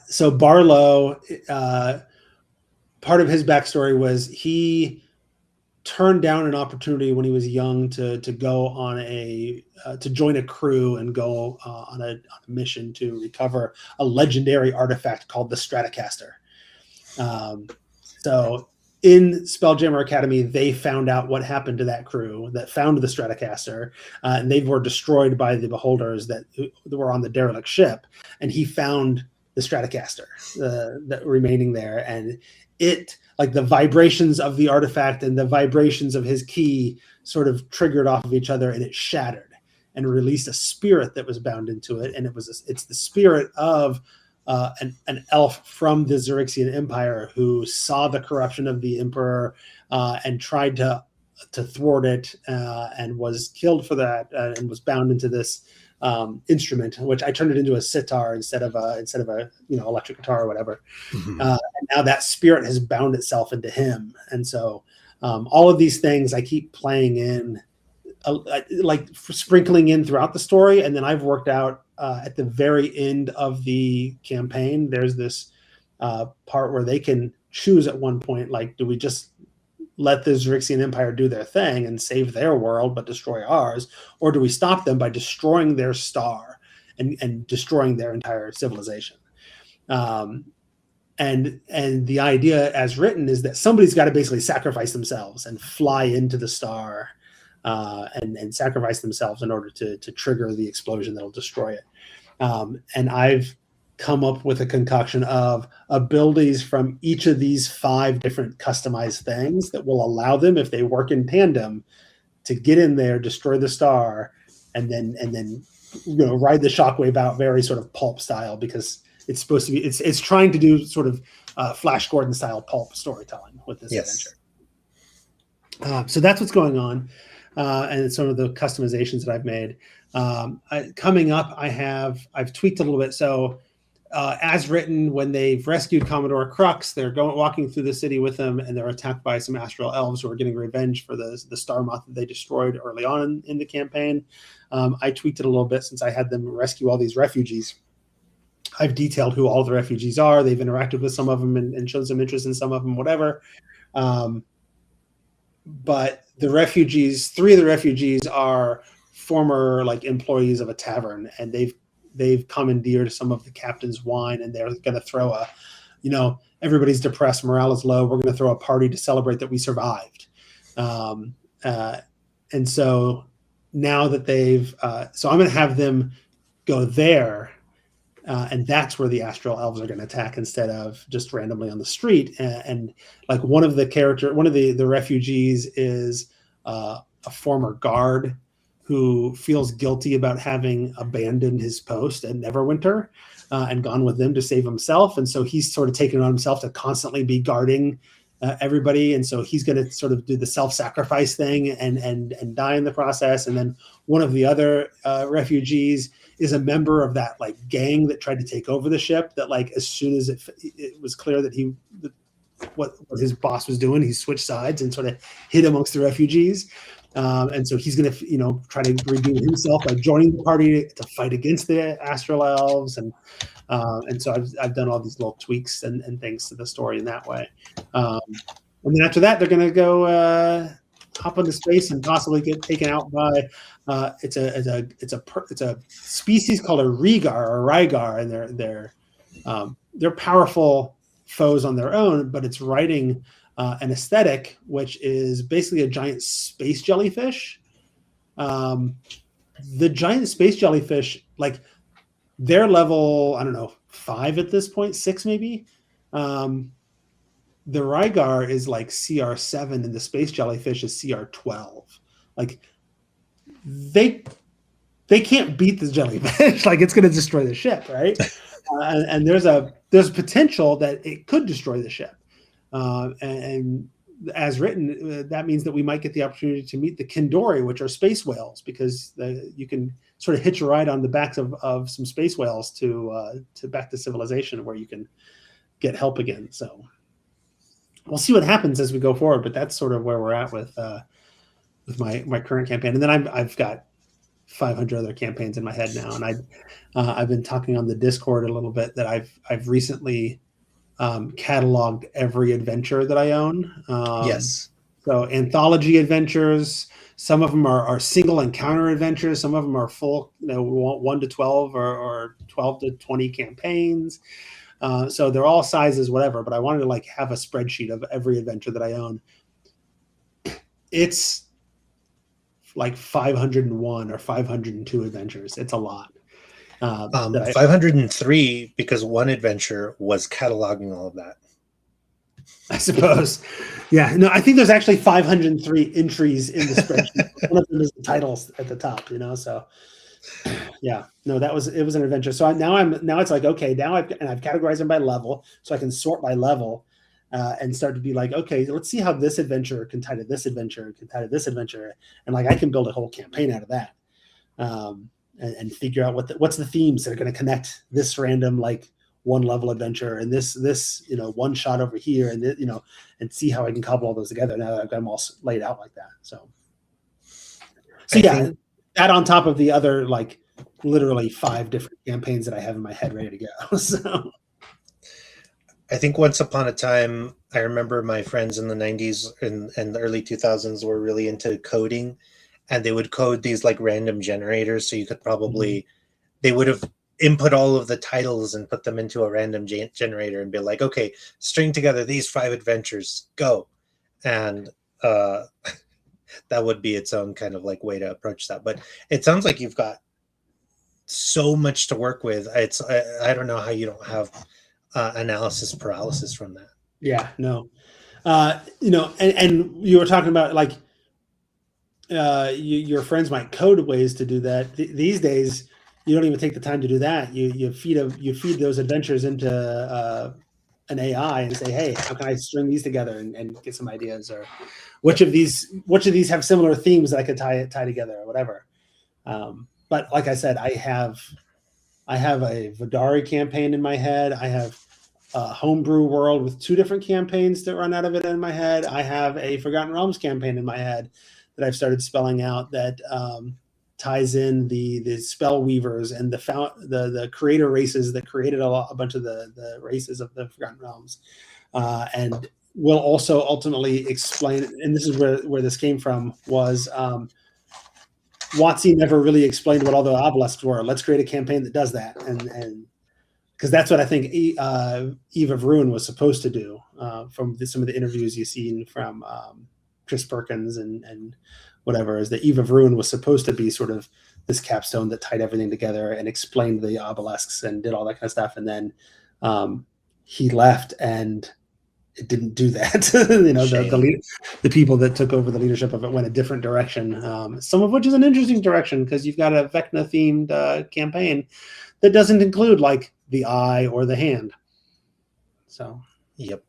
So Barlow, part of his backstory was he turned down an opportunity when he was young to go on to join a crew and go on a mission to recover a legendary artifact called the Stratocaster. So in Spelljammer Academy, they found out what happened to that crew that found the Stratocaster, and they were destroyed by the Beholders that were on the derelict ship. And he found the Stratocaster that remaining there, and it, like the vibrations of the artifact and the vibrations of his key, sort of triggered off of each other, and it shattered and released a spirit that was bound into it. And it's the spirit of an elf from the Xerixian Empire who saw the corruption of the Emperor and tried to thwart it, and was killed for that, and was bound into this instrument, which I turned it into a sitar instead of a electric guitar or whatever. Mm-hmm. And now that spirit has bound itself into him, and so all of these things I keep playing in, like sprinkling in throughout the story. And then I've worked out at the very end of the campaign, there's this part where they can choose at one point, like, do we just let the Xerixian Empire do their thing and save their world but destroy ours, or do we stop them by destroying their star and destroying their entire civilization? And the idea as written is that somebody's got to basically sacrifice themselves and fly into the star, and sacrifice themselves in order to trigger the explosion that'll destroy it. And I've come up with a concoction of abilities from each of these 5 different customized things that will allow them, if they work in tandem, to get in there, destroy the star, and then ride the shockwave out, very sort of pulp style, because it's supposed to be, it's trying to do sort of Flash Gordon style pulp storytelling with this adventure. So that's what's going on, and some of the customizations that I've made. Coming up, I've tweaked a little bit. So as written, when they've rescued Commodore Crux, they're walking through the city with him, and they're attacked by some astral elves who are getting revenge for the star moth that they destroyed early on in the campaign. I tweaked it a little bit since I had them rescue all these refugees. I've detailed who all the refugees are. They've interacted with some of them and shown some interest in some of them, whatever. But the refugees, 3 of the refugees are former like employees of a tavern, and they've commandeered some of the captain's wine, and they're going to throw everybody's depressed, morale is low, we're going to throw a party to celebrate that we survived. And so now that so I'm going to have them go there, and that's where the astral elves are going to attack instead of just randomly on the street. And like one of the refugees is a former guard who feels guilty about having abandoned his post at Neverwinter and gone with them to save himself. And so he's sort of taken it on himself to constantly be guarding everybody. And so he's going to sort of do the self-sacrifice thing and die in the process. And then one of the other refugees is a member of that like gang that tried to take over the ship, that like as soon as it was clear that what his boss was doing, he switched sides and sort of hid amongst the refugees. And so he's going to, try to redeem himself by joining the party to fight against the astral elves. And so I've done all these little tweaks and things to the story in that way. And then after that, they're going to go hop into space and possibly get taken out by it's a species called a Rygar, and they're powerful foes on their own, but it's riding an aesthetic which is basically a giant space jellyfish. The giant space jellyfish, like their level, I don't know, 5 at this point, 6 maybe. The Rygar is like CR7 and the space jellyfish is CR12. like they can't beat the jellyfish. Like it's going to destroy the ship, right? And there's potential that it could destroy the ship. And as written, that means that we might get the opportunity to meet the Kindori, which are space whales, because you can sort of hitch a ride on the backs of some space whales to back to civilization, where you can get help again. So we'll see what happens as we go forward, but that's sort of where we're at with my current campaign. And then I've got 500 other campaigns in my head now, and I've been talking on the Discord a little bit that I've recently cataloged every adventure that I own. Yes. So anthology adventures. Some of them are single encounter adventures. Some of them are full, 1 to 12 or 12 to 20 campaigns. So they're all sizes, whatever. But I wanted to have a spreadsheet of every adventure that I own. It's like 501 or 502 adventures. It's a lot. 503 because one adventure was cataloging all of that. I suppose. Yeah. No, I think there's actually 503 entries in the spreadsheet. One of them is the titles at the top, so yeah. No, it was an adventure. So now it's like, okay, now I've categorized them by level, so I can sort by level and start to be like, okay, let's see how this adventure can tie to this adventure, can tie to this adventure. And I can build a whole campaign out of that. And figure out what's the themes that are going to connect this random one level adventure and this one shot over here, and and see how I can cobble all those together now that I've got them all laid out like that. So that on top of the other literally 5 different campaigns that I have in my head ready to go. So I think once upon a time, I remember my friends in the 90s and the early 2000s were really into coding, and they would code these random generators. So you could probably, they would have input all of the titles and put them into a random generator and be like, okay, string together these 5 adventures, go. And that would be its own kind of way to approach that. But it sounds like you've got so much to work with. I don't know how you don't have analysis paralysis from that. Yeah, no. And you were talking about your friends might code ways to do that. These days, you don't even take the time to do that. You feed those adventures into an AI and say, hey, how can I string these together and get some ideas, or which of these have similar themes that I could tie together, or whatever. But like I said, I have a Vidari campaign in my head. I have a Homebrew World with 2 different campaigns that run out of it in my head. I have a Forgotten Realms campaign in my head that I've started spelling out that ties in the spell weavers and the creator races that created a bunch of the races of the Forgotten Realms, and will also ultimately explain. And this is where this came from, was WotC never really explained what all the obelisks were. Let's create a campaign that does that, and because that's what I think Eve of Ruin was supposed to do, from some of the interviews you've seen from Chris Perkins and whatever, is that Eve of Ruin was supposed to be sort of this capstone that tied everything together and explained the obelisks and did all that kind of stuff. And then he left, and it didn't do that. The people that took over the leadership of it went a different direction, some of which is an interesting direction, because you've got a Vecna themed campaign that doesn't include the eye or the hand. So yep.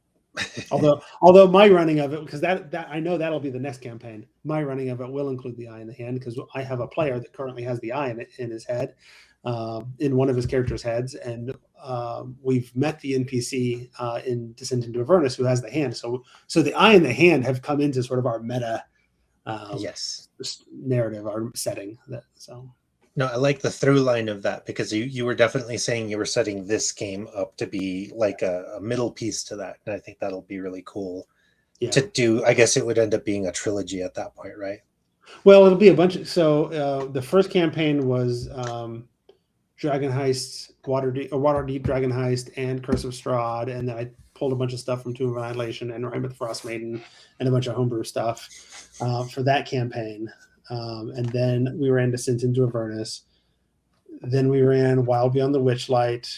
although my running of it, because that I know that'll be the next campaign, my running of it will include the eye and the hand, because I have a player that currently has the eye in his head, in one of his characters' heads, and we've met the NPC in Descent into Avernus who has the hand. So the eye and the hand have come into sort of our meta yes narrative, our setting. No, I like the through line of that, because you were definitely saying you were setting this game up to be like a middle piece to that. And I think that'll be really cool to do. I guess it would end up being a trilogy at that point, right? Well, it'll be a bunch of, so the first campaign was Dragon Heist, Waterdeep Dragon Heist, and Curse of Strahd. And then I pulled a bunch of stuff from Tomb of Annihilation and Rime with the Frost Maiden and a bunch of homebrew stuff for that campaign. And then we ran Descent into Avernus. Then we ran Wild Beyond the Witchlight,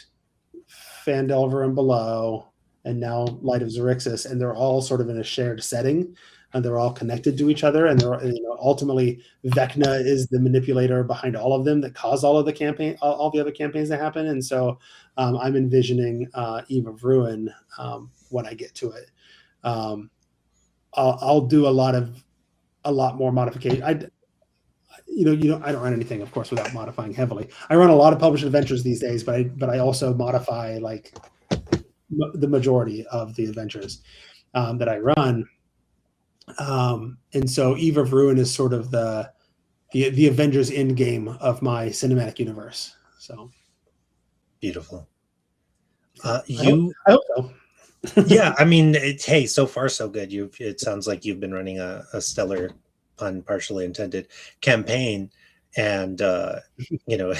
Phandelver and Below, and now Light of Xerxes. And they're all sort of in a shared setting. and they're all connected to each other, and they're, you know, ultimately Vecna is the manipulator behind all of them that cause all of the campaign, all the other campaigns that happen. And so I'm envisioning Eve of Ruin when I get to it. I'll do a lot more modification. I don't run anything, of course, without modifying heavily. I run a lot of published adventures these days, but I also modify like the majority of the adventures that I run. And so Eve of Ruin is sort of the Avengers end game of my cinematic universe. So Beautiful. I hope so. Yeah, I mean, hey, so far so good. It sounds like you've been running a stellar, pun partially intended, campaign, and you know,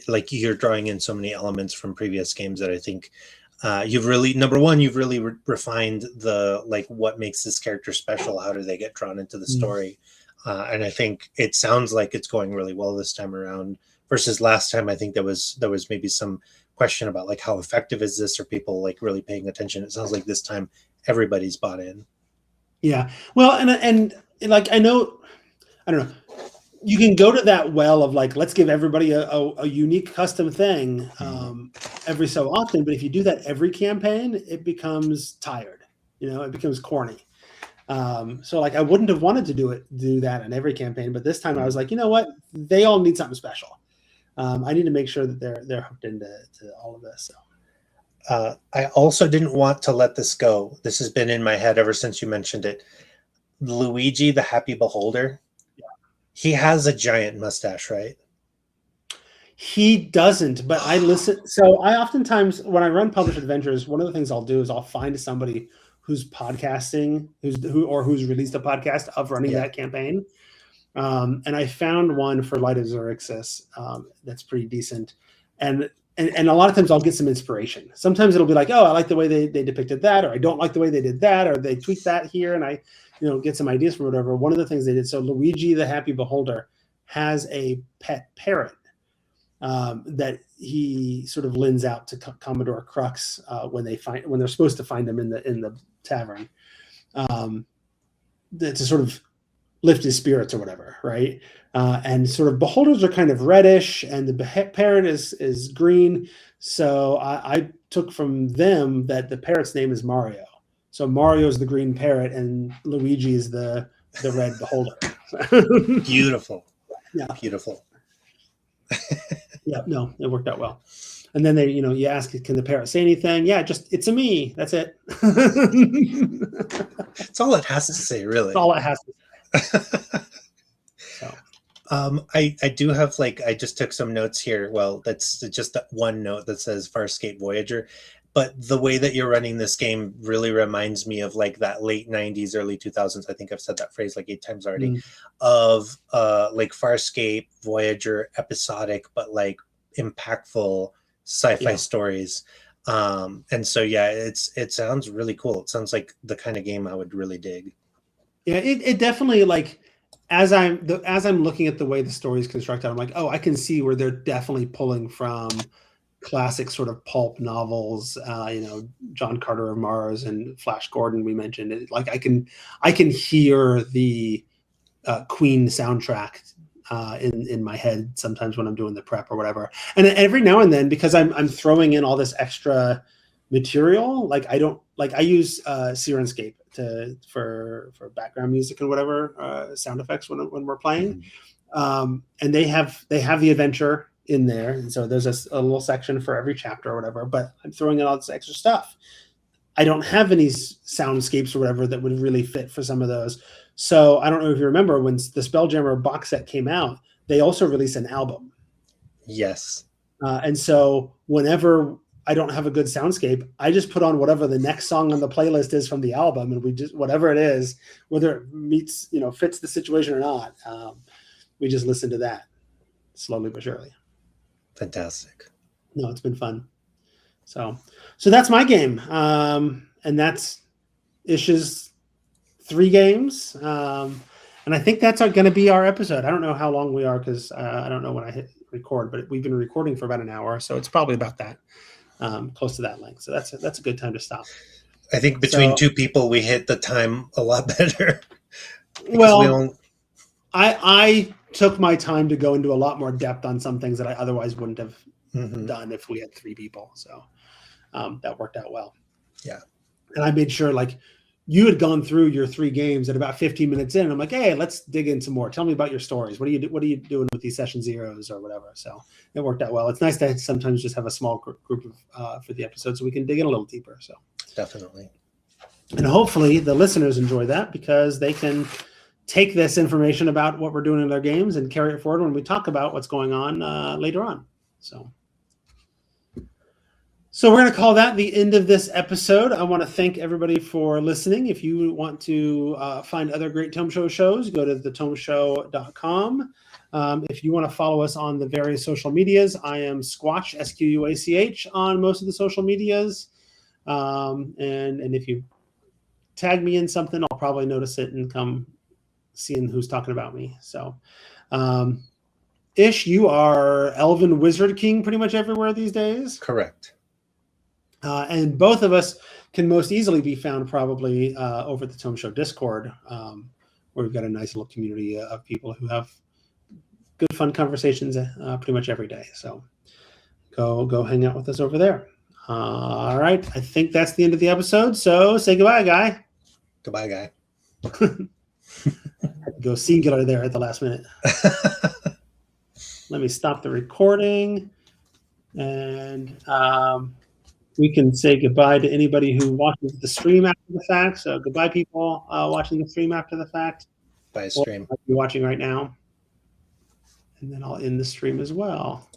like you're drawing in so many elements from previous games that I think you've really, number one, you've really refined the like what makes this character special. How do they get drawn into the story? And I think it sounds like it's going really well this time around versus last time. I think there was maybe some question about like how effective is this, or people like really paying attention. It sounds like this time everybody's bought in. Yeah, well, and like I don't know, you can go to that well of like, let's give everybody a unique custom thing every so often, but if you do that every campaign, it becomes tired, you know, it becomes corny. So like I wouldn't have wanted to do that in every campaign, but this time I was like, you know what, they all need something special. I need to make sure that they're hooked into all of this. So. I also didn't want to let this go. This has been in my head ever since you mentioned it. Luigi, the Happy Beholder. Yeah. He has a giant mustache, right? He doesn't, but I listen. So I oftentimes, when I run published adventures, one of the things I'll do is I'll find somebody who's podcasting, who's released a podcast of running that campaign. And I found one for Light of Xerxes that's pretty decent. And a lot of times I'll get some inspiration. Sometimes it'll be like, oh, I like the way they depicted that, or I don't like the way they did that, or they tweaked that here, and I, you know, get some ideas from whatever. One of the things they did, so Luigi the Happy Beholder has a pet parrot that he sort of lends out to Commodore Crux when they're supposed to find him in the tavern, to sort of lift his spirits or whatever, right? And sort of beholders are kind of reddish, and the parrot is green. So I took from them that the parrot's name is Mario. So Mario is the green parrot, and Luigi is the red beholder. Beautiful. Yeah. Beautiful. Yeah, no, it worked out well. And then you ask, can the parrot say anything? Yeah, it's a me. That's it. It's all it has to say, really. That's all it has to say. So. I do have I just took some notes here. Well, that's just one note that says Farscape Voyager. But the way that you're running this game really reminds me of that late 90s, early 2000s. I think I've said that phrase 8 times already, of Farscape, Voyager, episodic, but impactful sci-fi stories. And so, yeah, it sounds really cool. It sounds like the kind of game I would really dig. Yeah, it definitely, as I'm looking at the way the story is constructed, I'm like, oh, I can see where they're definitely pulling from classic sort of pulp novels, John Carter of Mars and Flash Gordon we mentioned. I can hear the Queen soundtrack in my head sometimes when I'm doing the prep or whatever. And every now and then, because I'm throwing in all this extra material, I use Sirenscape for background music and whatever, sound effects when we're playing. And they have the adventure in there, and so there's a little section for every chapter or whatever, but I'm throwing in all this extra stuff. I don't have any soundscapes or whatever that would really fit for some of those. So I don't know if you remember when the Spelljammer box set came out, they also released an album. Yes. And so whenever I don't have a good soundscape, I just put on whatever the next song on the playlist is from the album, and we just, whatever it is, whether it meets, fits the situation or not, we just listen to that slowly but surely. Fantastic. No, it's been fun. So that's my game. And that's Ish's 3 games. And I think that's going to be our episode. I don't know how long we are, because I don't know when I hit record, but we've been recording for about an hour. So it's probably about that, close to that length. So that's a good time to stop. I think between 2 people, we hit the time a lot better. Well, I took my time to go into a lot more depth on some things that I otherwise wouldn't have done if we had 3 people. So that worked out well. Yeah. And I made sure, like, you had gone through your 3 games at about 15 minutes in. I'm like, hey, let's dig in some more. Tell me about your stories. What are you doing with these session zeros or whatever? So it worked out well. It's nice to sometimes just have a small group of, for the episode so we can dig in a little deeper. So definitely. And hopefully the listeners enjoy that because they can take this information about what we're doing in their games and carry it forward when we talk about what's going on later on. So we're going to call that the end of this episode. I want to thank everybody for listening. If you want to find other great Tome Show shows, go to thetomeshow.com. If you want to follow us on the various social medias, I am Squatch, Squach, on most of the social medias. And if you tag me in something, I'll probably notice it and come seeing who's talking about me. So, Ish, you are Elven Wizard King pretty much everywhere these days. Correct. And both of us can most easily be found probably over the Tome Show Discord, where we've got a nice little community of people who have good, fun conversations pretty much every day. So go hang out with us over there. All right. I think that's the end of the episode. So say goodbye, Guy. Goodbye, Guy. Go singular there at the last minute. Let me stop the recording. And we can say goodbye to anybody who watches the stream after the fact. So goodbye, people watching the stream after the fact. Bye, stream. You're watching right now. And then I'll end the stream as well.